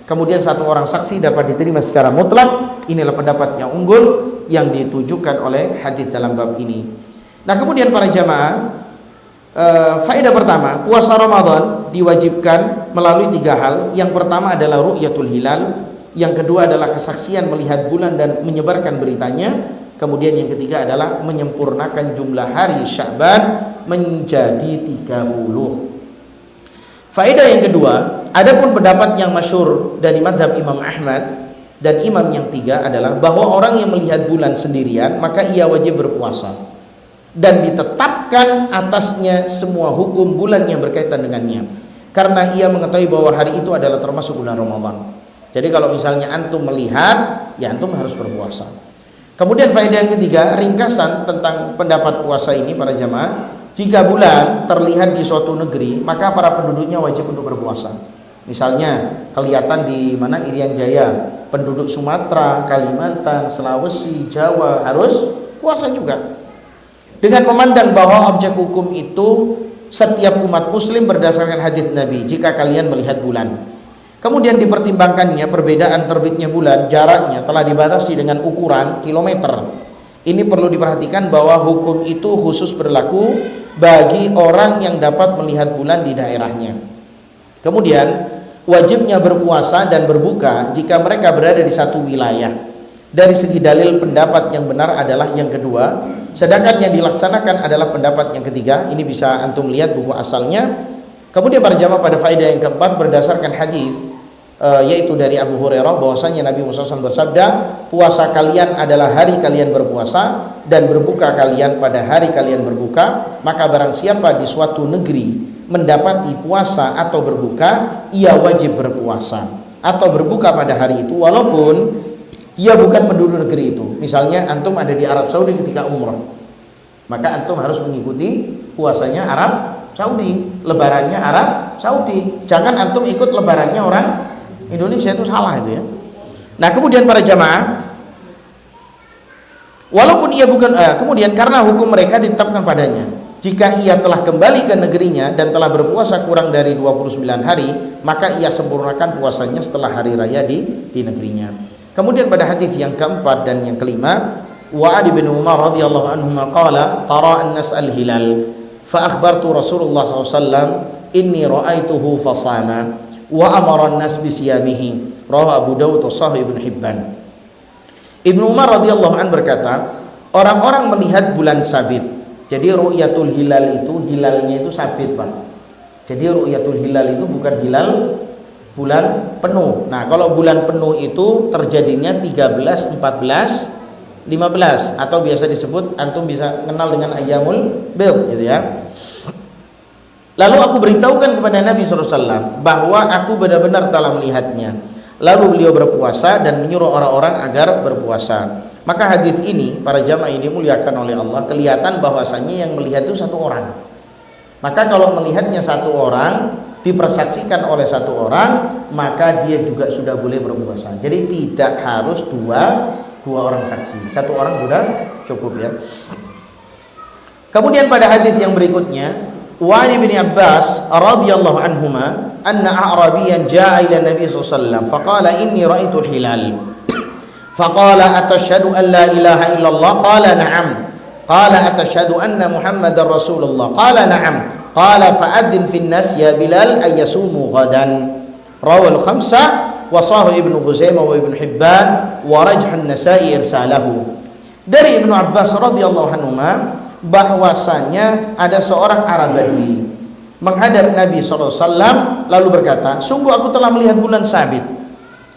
S1: kemudian 1 orang saksi dapat diterima secara mutlak. Inilah pendapat yang unggul yang ditujukan oleh hadis dalam bab ini. Nah, kemudian para jamaah, faedah pertama, puasa Ramadan diwajibkan melalui 3 hal. Yang pertama adalah ru'yatul hilal, yang kedua adalah kesaksian melihat bulan dan menyebarkan beritanya, kemudian yang ketiga adalah menyempurnakan jumlah hari Sya'ban menjadi 30. Faedah yang kedua, adapun pendapat yang masyhur dari mazhab Imam Ahmad dan imam yang 3 adalah bahwa orang yang melihat bulan sendirian maka ia wajib berpuasa dan ditetapkan atasnya semua hukum bulan yang berkaitan dengannya karena ia mengetahui bahwa hari itu adalah termasuk bulan Ramadan. Jadi kalau misalnya antum melihat, ya antum harus berpuasa. Kemudian faedah yang ketiga, ringkasan tentang pendapat puasa ini para jamaah, jika bulan terlihat di suatu negeri maka para penduduknya wajib untuk berpuasa. Misalnya kelihatan di mana, Irian Jaya, penduduk Sumatera, Kalimantan, Sulawesi, Jawa harus puasa juga. Dengan memandang bahwa objek hukum itu setiap umat muslim berdasarkan hadis Nabi, jika kalian melihat bulan. Kemudian dipertimbangkannya perbedaan terbitnya bulan, jaraknya telah dibatasi dengan ukuran kilometer. Ini perlu diperhatikan bahwa hukum itu khusus berlaku bagi orang yang dapat melihat bulan di daerahnya. Kemudian wajibnya berpuasa dan berbuka jika mereka berada di satu wilayah. Dari segi dalil pendapat yang benar adalah yang kedua, sedangkan yang dilaksanakan adalah pendapat yang ketiga. Ini bisa antum lihat buku asalnya. Kemudian para jamaah, pada faedah yang keempat berdasarkan hadis yaitu dari Abu Hurairah bahwasanya Nabi Muhammad SAW bersabda, puasa kalian adalah hari kalian berpuasa dan berbuka kalian pada hari kalian berbuka. Maka barang siapa di suatu negeri mendapati puasa atau berbuka, ia wajib berpuasa atau berbuka pada hari itu walaupun ia bukan penduduk negeri itu. Misalnya antum ada di Arab Saudi ketika umrah, maka antum harus mengikuti puasanya Arab Saudi, lebarannya Arab Saudi. Jangan antum ikut lebarannya orang Indonesia, itu salah itu ya. Nah, kemudian para jamaah, walaupun ia bukan kemudian karena hukum mereka ditetapkan padanya, jika ia telah kembali ke negerinya dan telah berpuasa kurang dari 29 hari, maka ia sempurnakan puasanya setelah hari raya di negerinya. Kemudian pada hadis yang keempat dan yang kelima, wa Ali bin Umar radhiyallahu anhu qala tara an-nas al-hilal fa akhbartu Rasulullah SAW inni ra'aituhu fasama wa amara an-nas bi siyamihi, rawahu Abu Dawud wa Sahih Ibnu Hibban. Ibnu Umar radhiyallahu anhu berkata, orang-orang melihat bulan sabit. Jadi ru'yatul hilal itu, hilalnya itu sabit, Pak. Jadi ru'yatul hilal itu bukan hilal bulan penuh. Nah, kalau bulan penuh itu terjadinya 13, 14, 15 atau biasa disebut, antum bisa kenal dengan ayyamul bidh gitu ya. Lalu aku beritahukan kepada Nabi SAW bahwa aku benar-benar telah melihatnya. Lalu beliau berpuasa dan menyuruh orang-orang agar berpuasa. Maka hadis ini para jamaah ini dimuliakan oleh Allah, kelihatan bahwasanya yang melihat itu satu orang. Maka kalau melihatnya satu orang, dipersaksikan oleh satu orang, maka dia juga sudah boleh berpuasa. Jadi tidak harus dua orang saksi, satu orang sudah cukup ya. Kemudian pada hadis yang berikutnya, wa bin Abbas radhiyallahu anhuma anna a'rabiyan jaa ila Nabi sallallahu alaihi wasallam faqala inni ra'aitu al-hilal faqala atashhadu an la ilaha illallah qala na'am qala atashhadu anna muhammadar rasulullah qala na'am qala fa'adzin fin nas ya Bilal ay yasumu ghadan rawal khamsa wa sahih Ibnu Khuzaimah wa Ibnu Hibban wa rajhan Nasa'i irsalahu. Dari Ibnu Abbas radhiyallahu anhuma bahwasanya ada seorang Arab Badui menghadap Nabi SAW lalu berkata, sungguh aku telah melihat bulan sabit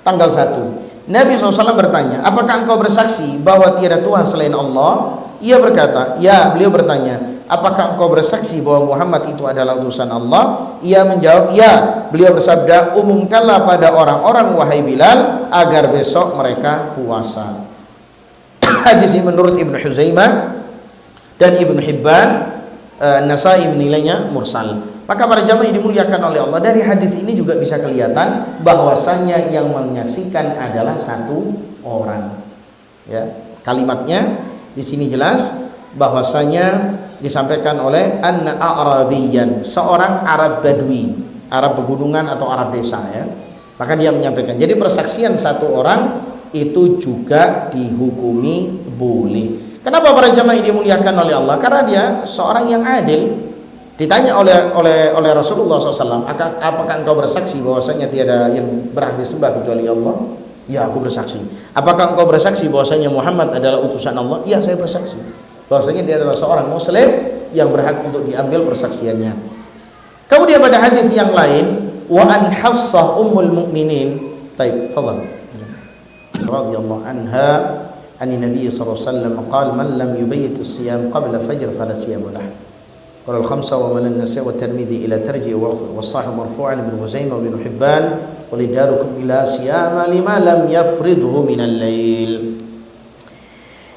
S1: tanggal 1. Nabi SAW bertanya, apakah engkau bersaksi bahwa tiada Tuhan selain Allah? Ia berkata, ya. Beliau bertanya, apakah engkau bersaksi bahwa Muhammad itu adalah utusan Allah? Ia menjawab, ya. Beliau bersabda, umumkanlah pada orang-orang wahai Bilal agar besok mereka puasa. Hadis ini menurut Ibnu Huzaimah dan Ibnu Hibban, Nasa'i menilainya mursal. Maka para jamaah yang dimuliakan oleh Allah, dari hadis ini juga bisa kelihatan bahwasanya yang menyaksikan adalah satu orang. Ya, kalimatnya di sini jelas bahwasanya disampaikan oleh anna a'rabiyan, seorang Arab Badui, Arab pegunungan atau Arab desa ya. Maka dia menyampaikan. Jadi persaksian satu orang itu juga dihukumi boleh. Kenapa para jamaah dimuliakan oleh Allah? Karena dia seorang yang adil. Ditanya oleh Rasulullah SAW, apakah engkau bersaksi bahwasanya tiada yang berhak disembah kecuali Allah? Ya, aku bersaksi. Apakah engkau bersaksi bahwasanya Muhammad adalah utusan Allah? Ya, saya bersaksi. Bahwasanya dia adalah seorang Muslim yang berhak untuk diambil persaksiannya. Kemudian pada hadis yang lain, wa an Hafsah ummul mukminin, taib, fadhal, radhiyallahu anha. An Nabi sallallahu alaihi wasallam qala man lam yubayyit as-siyam qabla fajr fala siyam lah. Qala al-khamsa wa man an-Nasa'i wa Tirmidzi ila tarji wa sahih marfu'an Ibnu Khuzaimah wa Ibnu Hibban wa lidarukum ila siyama lima lam yafridhu min al-lail.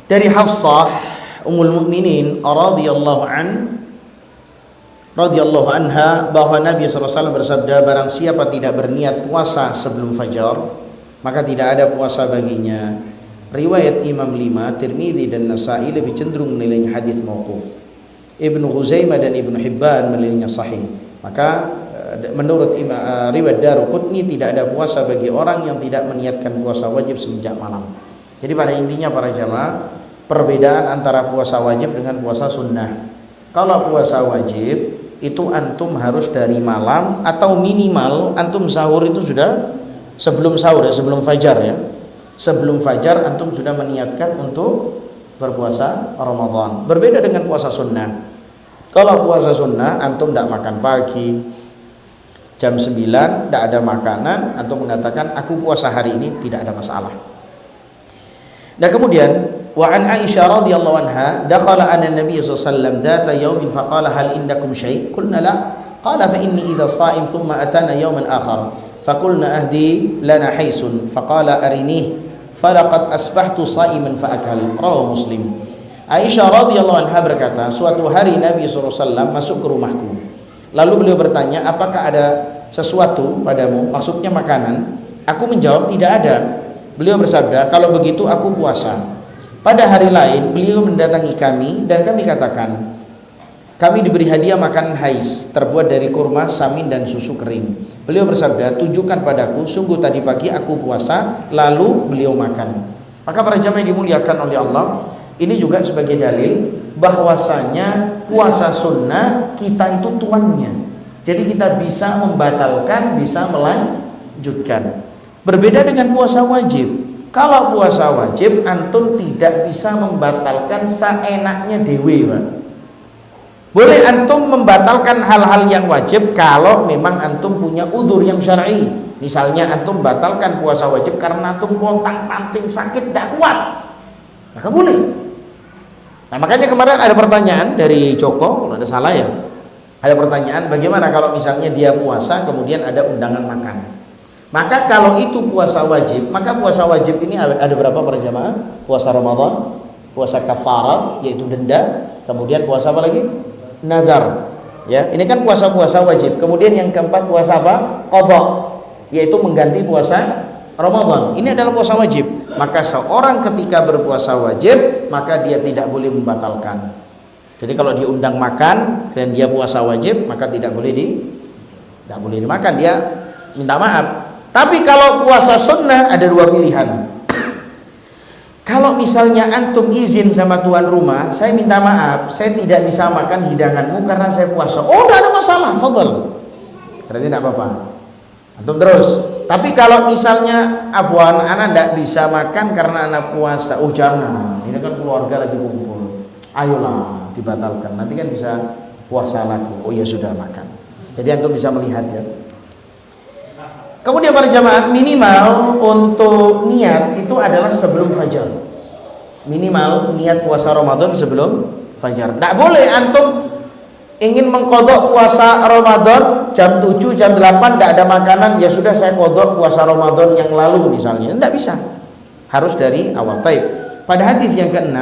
S1: Dari Hafsah ummul mukminin radhiyallahu anha bahwa Nabi sallallahu alaihi wasallam bersabda, barang siapa tidak berniat puasa sebelum fajar maka tidak ada puasa baginya. Riwayat Imam 5, Tirmidzi dan Nasa'i lebih cenderung menilainya hadis mauquf. Ibnu Khuzaimah dan Ibnu Hibban menilainya sahih. Maka menurut riwayat Daruqutni tidak ada puasa bagi orang yang tidak meniatkan puasa wajib semenjak malam. Jadi pada intinya para jamaah, perbedaan antara puasa wajib dengan puasa sunnah. Kalau puasa wajib itu antum harus dari malam atau minimal antum sahur itu sudah sebelum sahur ya, sebelum fajar ya. Sebelum fajar antum sudah meniatkan untuk berpuasa Ramadan. Berbeda dengan puasa sunnah. Kalau puasa sunnah antum tidak makan pagi, jam 9 tidak ada makanan, antum mengatakan aku puasa hari ini, tidak ada masalah. Dan kemudian wa an Aisyah radhiyallahu anha dakhala ana Nabi sallallahu alaihi wasallam dzata yaumin faqala hal indakum syai' qulna la qala fa inni idza sha'im thumma atana yawman akhar faqulna ahdi lana haisun faqala arinih falaqad asbahtu sha'iman faakal. Rawahu Muslim. Aisyah radhiyallahu anha berkata, suatu hari Nabi SAW masuk ke rumahku. Lalu beliau bertanya, apakah ada sesuatu padamu? Maksudnya makanan. Aku menjawab, tidak ada. Beliau bersabda, kalau begitu aku puasa. Pada hari lain beliau mendatangi kami dan kami katakan, kami diberi hadiah makanan hais terbuat dari kurma, samin dan susu kering. Beliau bersabda, tunjukkan padaku, sungguh tadi pagi aku puasa, lalu beliau makan. Maka para jamaah dimuliakan oleh Allah, ini juga sebagai dalil bahwasanya puasa sunnah kita itu tuannya. Jadi kita bisa membatalkan, bisa melanjutkan. Berbeda dengan puasa wajib. Kalau puasa wajib antum tidak bisa membatalkan seenaknya dewe, Pak. Boleh antum membatalkan hal-hal yang wajib kalau memang antum punya udzur yang syar'i. Misalnya antum batalkan puasa wajib karena antum pontang-panting sakit tidak kuat, maka boleh. Nah makanya kemarin ada pertanyaan dari Joko, kalau ada salah ya, ada pertanyaan bagaimana kalau misalnya dia puasa kemudian ada undangan makan. Maka kalau itu puasa wajib, maka puasa wajib ini ada berapa para jamaah? Puasa Ramadan, puasa kafarat yaitu denda, kemudian puasa apa lagi? Nazar. Ya, ini kan puasa-puasa wajib. Kemudian yang keempat puasa apa? Qadha, yaitu mengganti puasa Ramadan. Ini adalah puasa wajib. Maka seorang ketika berpuasa wajib, maka dia tidak boleh membatalkan. Jadi kalau diundang makan dan dia puasa wajib, maka tidak boleh dimakan, dia minta maaf. Tapi kalau puasa sunnah ada dua pilihan. Kalau misalnya antum izin sama tuan rumah, saya minta maaf, saya tidak bisa makan hidanganmu karena saya puasa. Oh, tidak ada masalah, fadhal. Berarti tidak apa-apa. Antum terus. Tapi kalau misalnya afwan, anak tidak bisa makan karena anak puasa. Oh jangan, ini kan keluarga lagi kumpul. Ayolah, dibatalkan. Nanti kan bisa puasa lagi. Oh ya sudah, makan. Jadi antum bisa melihat ya. Kemudian para jamaah, minimal untuk niat itu adalah sebelum fajar. Minimal niat puasa Ramadan sebelum fajar. Tidak boleh antum ingin mengkodok puasa Ramadan jam 7, jam 8 tidak ada makanan, ya sudah saya kodok puasa Ramadan yang lalu misalnya. Tidak bisa. Harus dari awal. Taib. Pada hadis yang ke-6,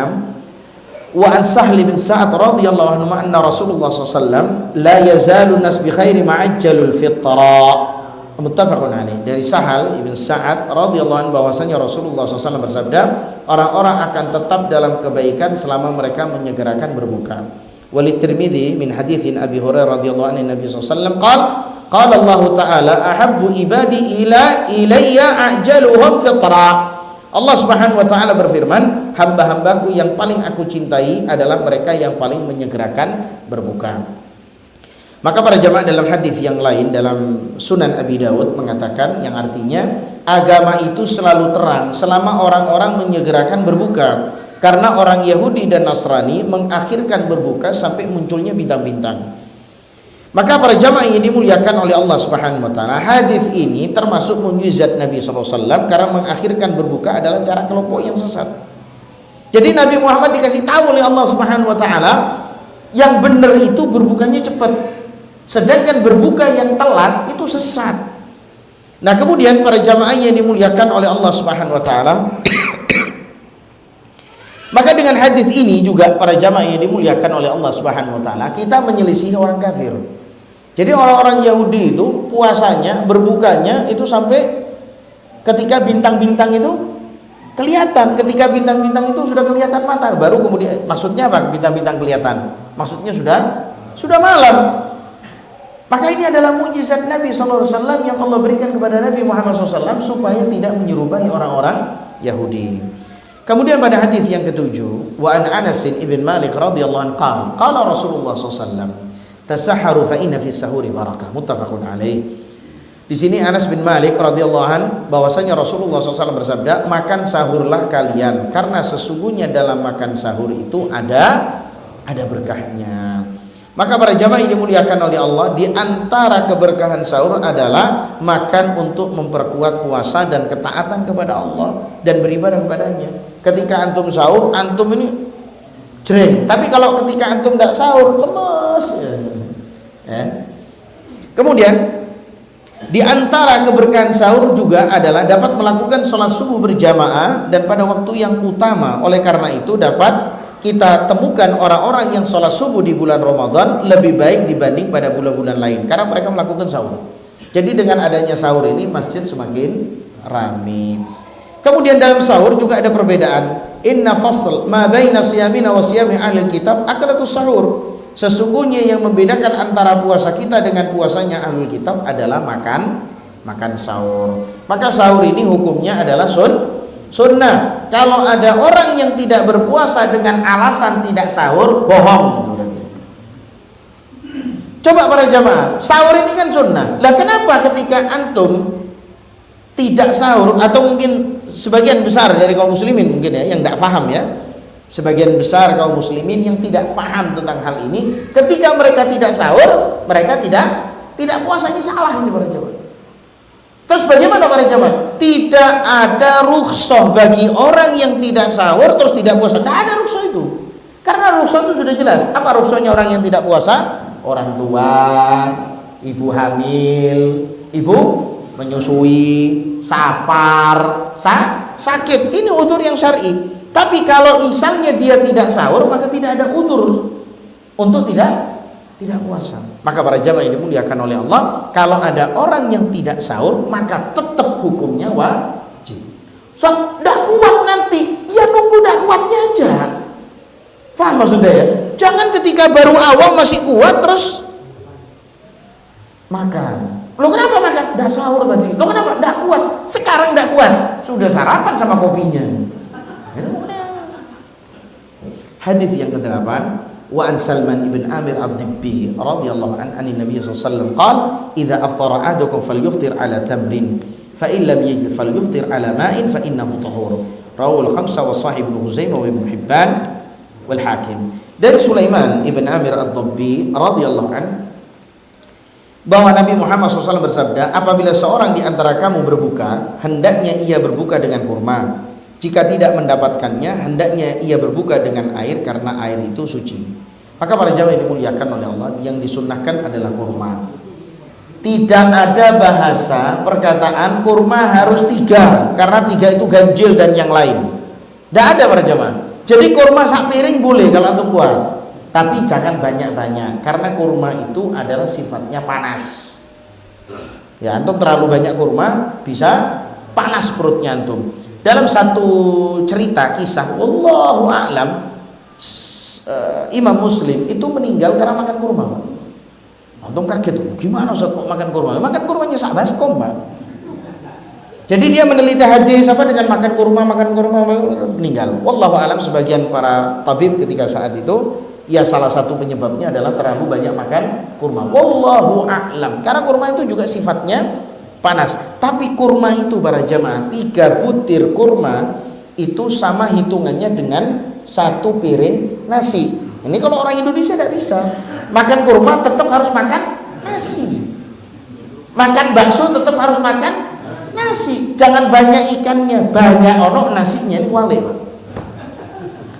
S1: wa an Sahl bin Sa'ad radhiyallahu anhu anna Rasulullah SAW la yazalu nas bi khairi ma'ajjalul fitra. Muttafaqun alaih. Dari Sahal ibn Sa'ad radhiyallahu anhu bahwasanya Rasulullah SAW bersabda, orang-orang akan tetap dalam kebaikan selama mereka menyegerakan berbuka. Walid Tirmidzi min haditsin Abi Hurairah radhiyallahu anhu Nabi SAW qala Allah Ta'ala ahabbu ibadi ilayya ajaluhum fitra. Allah Subhanahu wa taala berfirman, hamba-hambaku yang paling aku cintai adalah mereka yang paling menyegerakan berbuka. Maka para jamaah dalam hadis yang lain dalam Sunan Abi Dawud mengatakan yang artinya agama itu selalu terang selama orang-orang menyegerakan berbuka, karena orang Yahudi dan Nasrani mengakhirkan berbuka sampai munculnya bintang-bintang. Maka para jamaah yang dimuliakan oleh Allah Subhanahu wa taala, hadis ini termasuk mukjizat Nabi SAW karena mengakhirkan berbuka adalah cara kelompok yang sesat. Jadi Nabi Muhammad dikasih tahu oleh Allah Subhanahu wa taala yang benar itu berbukanya cepat. Sedangkan berbuka yang telat itu sesat. Nah, kemudian para jamaah yang dimuliakan oleh Allah Subhanahu wa taala, maka dengan hadis ini juga para jamaah yang dimuliakan oleh Allah Subhanahu wa taala, kita menyelisihi orang kafir. Jadi orang-orang Yahudi itu puasanya, berbukanya itu sampai ketika bintang-bintang itu kelihatan. Ketika bintang-bintang itu sudah kelihatan mata, baru kemudian maksudnya apa? Bintang-bintang kelihatan. Maksudnya sudah malam. Maka ini adalah mukjizat Nabi SAW yang Allah berikan kepada Nabi Muhammad SAW supaya tidak menyerupai orang-orang Yahudi. Kemudian pada hadis yang ketujuh, wa an Anas ibn Malik radhiyallahu anhu qala Rasulullah SAW tasahharu fa inna fis sahuri barakah. Muttafaqun alaih. Di sini Anas bin Malik radhiyallahu anhu bahwasanya Rasulullah SAW bersabda, makan sahurlah kalian karena sesungguhnya dalam makan sahur itu ada berkahnya. Maka para jamaah yang dimuliakan oleh Allah, di antara keberkahan sahur adalah makan untuk memperkuat puasa dan ketaatan kepada Allah dan beribadah kepadanya. Ketika antum sahur, antum ini jreng. Tapi kalau ketika antum tidak sahur, lemes. Kemudian di antara keberkahan sahur juga adalah dapat melakukan sholat subuh berjamaah dan pada waktu yang utama. Oleh karena itu dapat kita temukan orang-orang yang sholat subuh di bulan Ramadan lebih baik dibanding pada bulan-bulan lain karena mereka melakukan sahur. Jadi dengan adanya sahur ini masjid semakin ramai. Kemudian dalam sahur juga ada perbedaan. Inna fasl ma baina siyamina wa siyami ahli kitab akalatus sahur. Sesungguhnya yang membedakan antara puasa kita dengan puasanya ahlul kitab adalah makan sahur. Maka sahur ini hukumnya adalah sunnah. Kalau ada orang yang tidak berpuasa dengan alasan tidak sahur, bohong. Coba para jamaah, sahur ini kan sunnah. Lah kenapa ketika antum tidak sahur, atau mungkin sebagian besar dari kaum muslimin mungkin ya yang tidak paham ya, sebagian besar kaum muslimin yang tidak paham tentang hal ini, ketika mereka tidak sahur, mereka tidak puasa, ini salah ini para jamaah. Terus bagaimana para jamaah? Tidak ada rukhsah bagi orang yang tidak sahur terus tidak puasa. Tidak ada rukhsah itu. Karena rukhsah itu sudah jelas. Apa rukhsahnya orang yang tidak puasa? Orang tua, ibu hamil, ibu menyusui, safar, sakit. Ini udzur yang syar'i. Tapi kalau misalnya dia tidak sahur, maka tidak ada udzur untuk tidak tidak puasa. Maka para jamaah yang dimuliakan oleh Allah, kalau ada orang yang tidak sahur, maka tetap hukumnya wajib. So, tidak kuat nanti, ya nunggu tidak kuatnya aja. Paham maksudnya ya? Jangan ketika baru awal masih kuat terus makan. Lo kenapa makan? Tidak sahur tadi. Lo kenapa? Tidak kuat. Sekarang tidak kuat. Sudah sarapan sama kopinya. Hadis yang ke-8, wa an Salman ibn Amir ad-Dibbi radhiyallahu anhu Nabi sallallahu alaihi wasallam qala idza aftara ahadukum falyuftir ala tamrin fa in lam yajid falyuftir ala ma'in fa innahu tahur. Rawahul khamsah wa sahih Ibnu Huzaimah wa Ibnu Hibban wal Hakim. Dari Sulaiman ibn Amir ad-Dibbi radhiyallahu anhu bahwa Nabi Muhammad SAW bersabda, apabila seorang di antara kamu berbuka, hendaknya ia berbuka dengan kurma. Jika tidak mendapatkannya, hendaknya ia berbuka dengan air karena air itu suci. Maka para jamaah yang dimuliakan oleh Allah, yang disunnahkan adalah kurma. Tidak ada bahasa perkataan kurma harus 3 karena 3 itu ganjil dan yang lain. Tidak ada para jamaah. Jadi kurma sak piring boleh kalau antum kuat, tapi jangan banyak-banyak karena kurma itu adalah sifatnya panas. Ya, antum terlalu banyak kurma bisa panas perutnya antum. Dalam satu cerita kisah, wallahu a'lam, Imam Muslim itu meninggal karena makan kurma. Antum kaget, gimana kok makan kurma? Makan kurmanya sak baskom, Pak. Jadi dia meneliti hadis apa dengan makan kurma meninggal. Wallahu a'lam, sebagian para tabib ketika saat itu ya salah satu penyebabnya adalah terlalu banyak makan kurma. Wallahu a'lam. Karena kurma itu juga sifatnya panas. Tapi kurma itu para jamaah, 3 butir kurma itu sama hitungannya dengan 1 piring nasi. Ini kalau orang Indonesia tidak bisa. Makan kurma tetap harus makan nasi. Makan bakso tetap harus makan nasi. Jangan banyak ikannya, banyak ono nasinya, ini wale, Pak.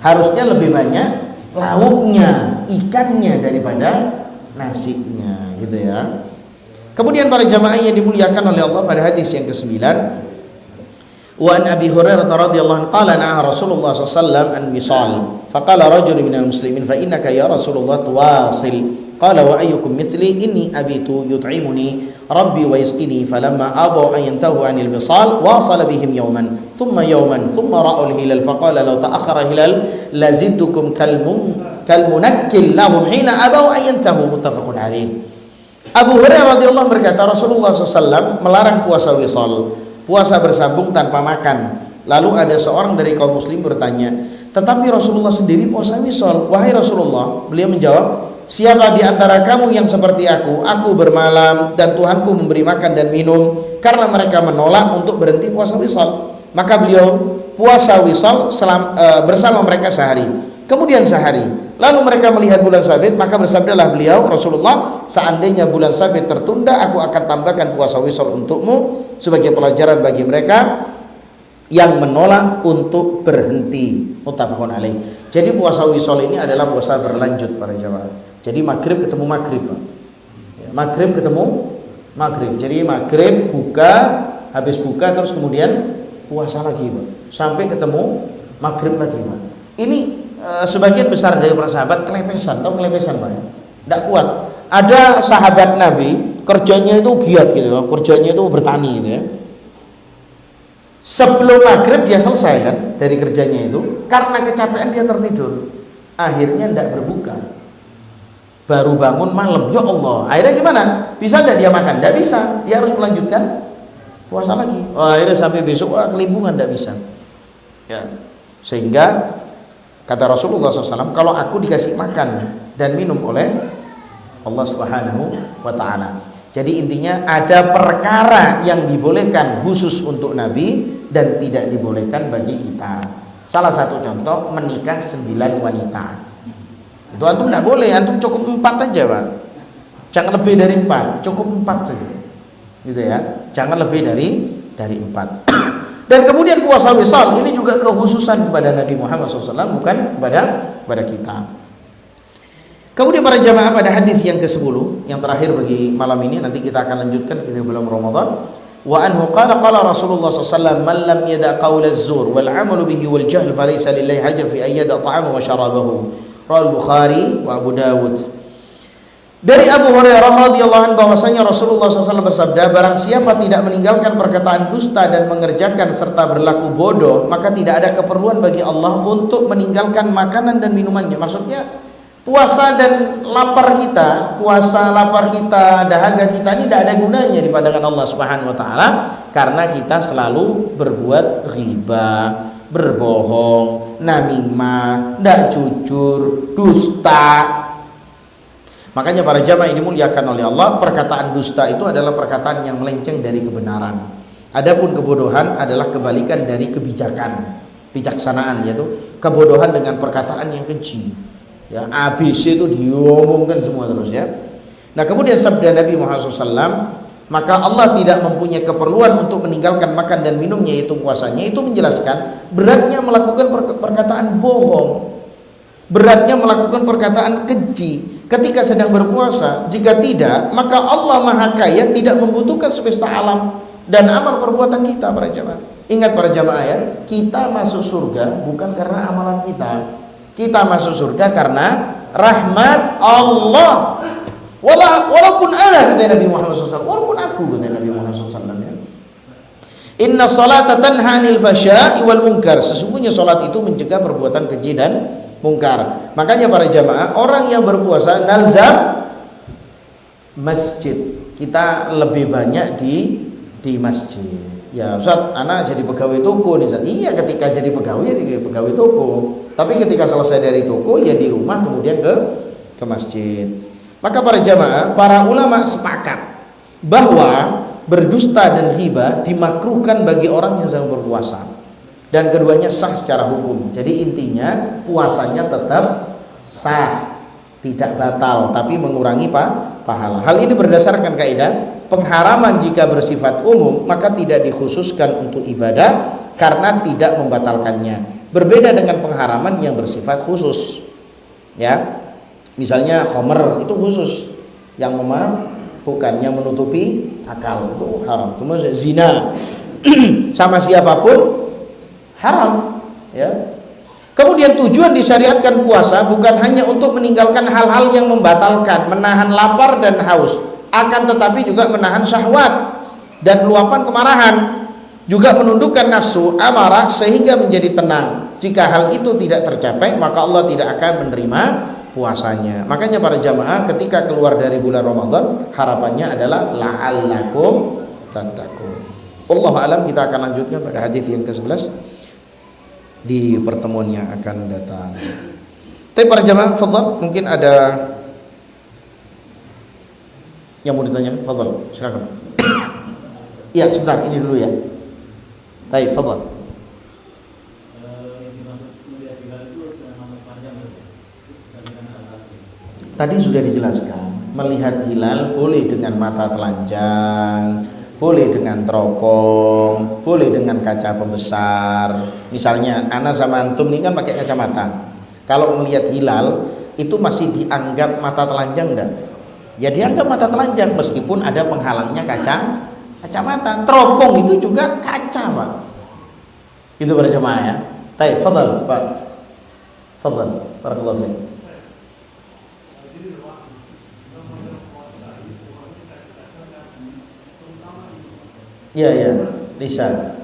S1: Harusnya lebih banyak lauknya, ikannya daripada nasinya, gitu ya. Kemudian para jamaah yang dimuliakan oleh Allah, pada hadis yang ke-9, wa an Abi Hurairah radhiyallahu anhu qala na'a Rasulullah sallallahu alaihi wasallam an wisal faqala rajulun minal muslimin fa innaka ya Rasulullah tuwasil qala wa ayyukum mithli inni abitu yut'imuni rabbi wa yasqini falamma abu an yantahu anil wisal wasala bihim yawman thumma ra'u al-hilal faqala law ta'akhkhara hilal lazidtukum kalmunakkil lahum hina abu an yantahu. Muttafaqun alaih. Abu Hurairah radhiyallahu anhu berkata, Rasulullah SAW melarang puasa wisal, puasa bersambung tanpa makan. Lalu ada seorang dari kaum muslim bertanya, tetapi Rasulullah sendiri puasa wisal. Wahai Rasulullah, beliau menjawab, siapa di antara kamu yang seperti aku bermalam dan Tuhanku memberi makan dan minum, karena mereka menolak untuk berhenti puasa wisal. Maka beliau puasa wisal bersama mereka sehari. Kemudian sehari, lalu mereka melihat bulan sabit, maka bersabdalah beliau Rasulullah, seandainya bulan sabit tertunda, aku akan tambahkan puasa wisal untukmu sebagai pelajaran bagi mereka yang menolak untuk berhenti. Muttafaqun alaih. Jadi puasa wisal ini adalah puasa berlanjut para jamaah. Jadi maghrib ketemu maghrib, Pak. Ya, maghrib ketemu maghrib. Jadi maghrib buka, habis buka terus kemudian puasa lagi, Pak. Sampai ketemu maghrib lagi, Pak. Ini sebagian besar dari para sahabat kelepesan, tahu kelepesan, Pak? Tidak kuat. Ada sahabat Nabi kerjanya itu giat gitu, kerjanya itu bertani gitu ya. Sebelum maghrib dia selesai kan dari kerjanya itu, karena kecapean dia tertidur. Akhirnya tidak berbuka. Baru bangun malam, ya Allah. Akhirnya gimana? Bisa tidak dia makan? Tidak bisa. Dia harus melanjutkan puasa lagi. Akhirnya sampai besok kelimpungan, tidak bisa. Ya. Sehingga kata Rasulullah SAW, kalau aku dikasih makan dan minum oleh Allah Subhanahu wa ta'ala. Jadi intinya ada perkara yang dibolehkan khusus untuk Nabi dan tidak dibolehkan bagi kita. Salah satu contoh, menikah 9 wanita. Itu antum tidak boleh, antum cukup 4 aja, Pak. Jangan lebih dari 4, cukup 4 saja. Gitu ya. Jangan lebih dari 4. Dan kemudian puasa wisal ini juga kekhususan kepada Nabi Muhammad SAW, bukan kepada kita. Kemudian para jamaah, pada hadis yang ke-10 yang terakhir bagi malam ini, nanti kita akan lanjutkan kita bulan Ramadan. Wa anhu qala Rasulullah SAW, man lam yada' qawla az-zur wal 'amalu bihi wal jahl falaysa lillahi haja fi an yada' ta'amahu wa syarabahu. Rawal Bukhari wa Abu Dawud. Dari Abu Hurairah radhiyallahu anhu bahwasanya Rasulullah SAW bersabda, barang siapa tidak meninggalkan perkataan dusta dan mengerjakan serta berlaku bodoh, maka tidak ada keperluan bagi Allah untuk meninggalkan makanan dan minumannya. Maksudnya puasa dan lapar kita, dahaga kita ini tidak ada gunanya di pandangan Allah Subhanahu wa taala karena kita selalu berbuat ghibah, berbohong, namimah, tidak jujur, dusta. Makanya para jamaah yang dimuliakan oleh Allah, perkataan dusta itu adalah perkataan yang melenceng dari kebenaran. Adapun kebodohan adalah kebalikan dari bijaksanaan, yaitu kebodohan dengan perkataan yang keji. Ya, ABC itu diomongkan semua terus ya. Nah, kemudian sabda Nabi Muhammad SAW, maka Allah tidak mempunyai keperluan untuk meninggalkan makan dan minumnya, yaitu puasanya. Itu menjelaskan beratnya melakukan perkataan bohong, beratnya melakukan perkataan keji ketika sedang berpuasa. Jika tidak, maka Allah Maha Kaya tidak membutuhkan semesta alam dan amal perbuatan kita para jamaah. Ingat para jamaah ya, kita masuk surga bukan karena amalan kita. Kita masuk surga karena rahmat Allah. Walaupun ana, kata Nabi Muhammad SAW, walaupun aku, kata Nabi Muhammad SAW ya. Inna salata tanha anil fasya'i wal munkar. Sesungguhnya salat itu mencegah perbuatan keji dan mungkar. Makanya para jamaah, orang yang berpuasa nalzam masjid. Kita lebih banyak di masjid. Ya Ustaz, anak jadi pegawai toko nih Ustaz. Iya, ketika jadi pegawai ya di pegawai toko. Tapi ketika selesai dari toko ya di rumah, kemudian ke masjid. Maka para jamaah, para ulama sepakat bahwa berdusta dan ghibah dimakruhkan bagi orang yang sedang berpuasa. Dan keduanya sah secara hukum. Jadi intinya puasanya tetap sah, tidak batal, tapi mengurangi pahala. Hal ini berdasarkan kaidah pengharaman jika bersifat umum maka tidak dikhususkan untuk ibadah karena tidak membatalkannya. Berbeda dengan pengharaman yang bersifat khusus. Ya. Misalnya khamr itu khusus, yang memabukkan, yang menutupi akal itu haram. Kemudian zina sama siapapun haram ya. Kemudian tujuan disyariatkan puasa bukan hanya untuk meninggalkan hal-hal yang membatalkan, menahan lapar dan haus, akan tetapi juga menahan syahwat dan luapan kemarahan, juga menundukkan nafsu amarah sehingga menjadi tenang. Jika hal itu tidak tercapai, maka Allah tidak akan menerima puasanya. Makanya para jamaah ketika keluar dari bulan Ramadan, harapannya adalah la'allakum tattaqun. Wallahu alam. Kita akan lanjutkan pada hadis yang ke-11 di pertemuan yang akan datang. Tapi para jamaah, fadhal, mungkin ada yang mau ditanyakan, fadhal, silakan. Iya, sebentar, ini dulu ya. Baik, fadhal. Tadi sudah dijelaskan, melihat hilal boleh dengan mata telanjang, boleh dengan teropong, boleh dengan kaca pembesar. Misalnya Ana sama antum ini kan pakai kacamata. Kalau melihat hilal itu masih dianggap mata telanjang enggak? Ya dianggap mata telanjang meskipun ada penghalangnya kacamata. Teropong itu juga kaca, Pak. Itu pada jemaah ya. Baik, fadhal, Pak. Fadhal, barakallahu fiik. Ya, bisa.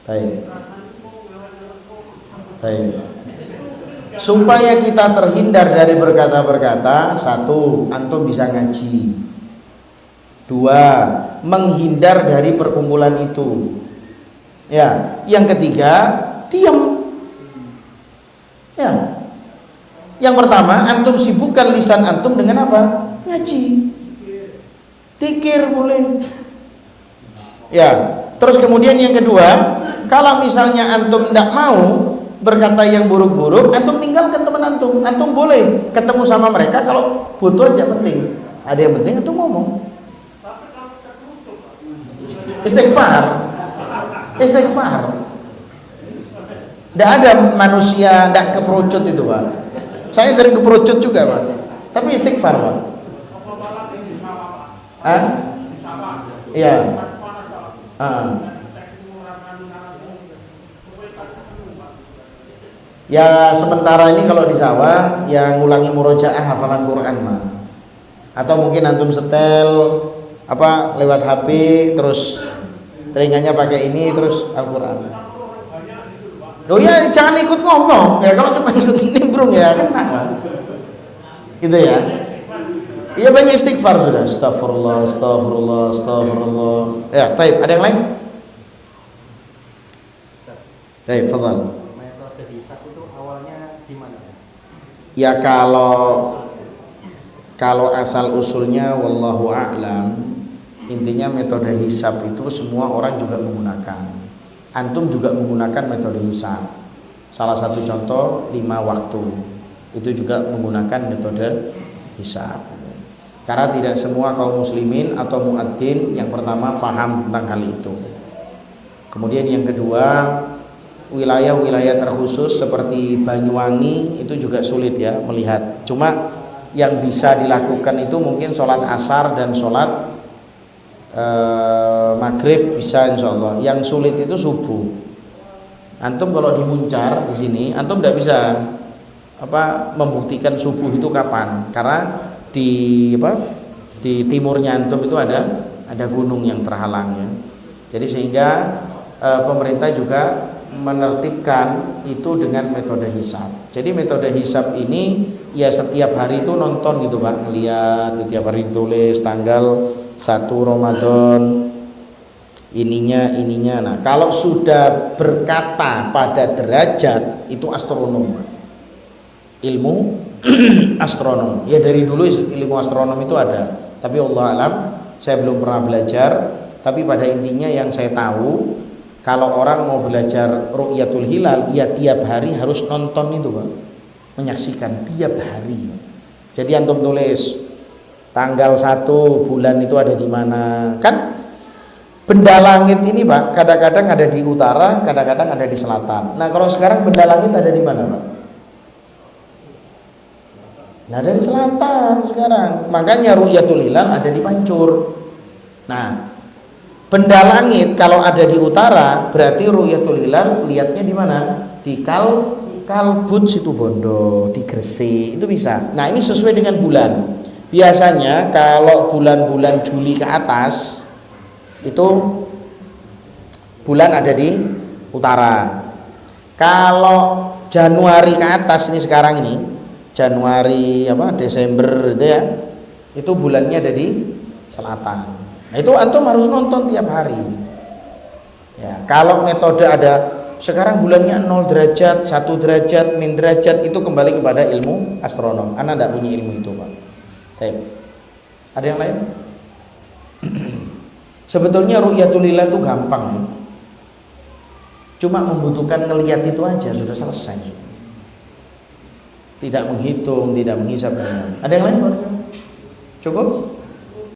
S1: Baik. Supaya kita terhindar dari berkata-berkata, satu, antum bisa ngaji. Dua, menghindar dari perkumpulan itu. Ya, yang ketiga, diam. Ya. Yang pertama, antum sibukkan lisan antum dengan apa? Ngaji. Zikir boleh. Ya. Terus kemudian yang kedua, kalau misalnya antum tidak mau berkata yang buruk-buruk, antum tinggalkan teman antum. Antum boleh ketemu sama mereka kalau butuh aja, penting. Ada yang penting antum ngomong. Istighfar. Tidak ada manusia tidak keperucut itu, Pak. Saya sering keperucut juga, Pak. Tapi istighfar, Pak. Ah? Iya. Ah. Ya sementara ini kalau di sawah ya ngulangi murojaah hafalan Quran mah. Atau mungkin antum setel apa lewat HP terus telinganya pakai ini terus Al-Quran. Loh ya jangan ikut ngomong ya, kalau cuma ikut ini bro ya kena gitu ya. Iya banyak istighfar sudah. Astagfirullah, astagfirullah, astagfirullah. Ya, taib. Ada yang lain? Taib, fadhal.
S2: Metode hisab itu awalnya gimana?
S1: Ya kalau asal usulnya wallahu a'lam, intinya metode hisab itu semua orang juga menggunakan. Antum juga menggunakan metode hisab. Salah satu contoh 5 waktu itu juga menggunakan metode hisab. Karena tidak semua kaum muslimin atau muadzin yang pertama faham tentang hal itu. Kemudian yang kedua, wilayah-wilayah terkhusus seperti Banyuwangi itu juga sulit ya melihat. Cuma yang bisa dilakukan itu mungkin sholat asar dan sholat maghrib bisa insya Allah. Yang sulit itu subuh. Antum kalau di Muncar di sini, antum tidak bisa membuktikan subuh itu kapan, karena di timurnya antum itu ada gunung yang terhalang ya. Jadi sehingga pemerintah juga menertibkan itu dengan metode hisab. Jadi metode hisab ini ya setiap hari itu nonton gitu Pak, ngelihat tiap hari ditulis tanggal 1 Ramadan ininya. Nah, kalau sudah berkata pada derajat itu astronom Pak. Ilmu astronom. Ya dari dulu ilmu astronom itu ada, tapi Allah alam saya belum pernah belajar. Tapi pada intinya yang saya tahu, kalau orang mau belajar ru'yatul hilal ya tiap hari harus nonton itu Pak, menyaksikan tiap hari. Jadi antum tulis tanggal 1 bulan itu ada di mana. Kan benda langit ini Pak kadang-kadang ada di utara, kadang-kadang ada di selatan. Nah kalau sekarang benda langit ada di mana Pak? Nah, ada di selatan sekarang. Makanya ru'yatul hilal ada di Pancur. Nah, benda langit kalau ada di utara berarti ru'yatul hilal lihatnya di mana? Di Kalbut Situbondo, di Gresik itu bisa. Nah, ini sesuai dengan bulan. Biasanya kalau bulan-bulan Juli ke atas itu bulan ada di utara. Kalau Januari ke atas ini sekarang ini Januari Desember itu ya, itu bulannya ada di selatan. Nah itu antum harus nonton tiap hari ya. Kalau metode ada sekarang bulannya 0 derajat, 1 derajat, min derajat, itu kembali kepada ilmu astronom. Anda tidak punya ilmu itu Pak. Ada yang lain? Sebetulnya ru'yatul hilal itu gampang ya. Cuma membutuhkan ngelihat itu aja sudah selesai. Tidak menghitung, tidak menghisap. Ada yang lain Pak? Cukup?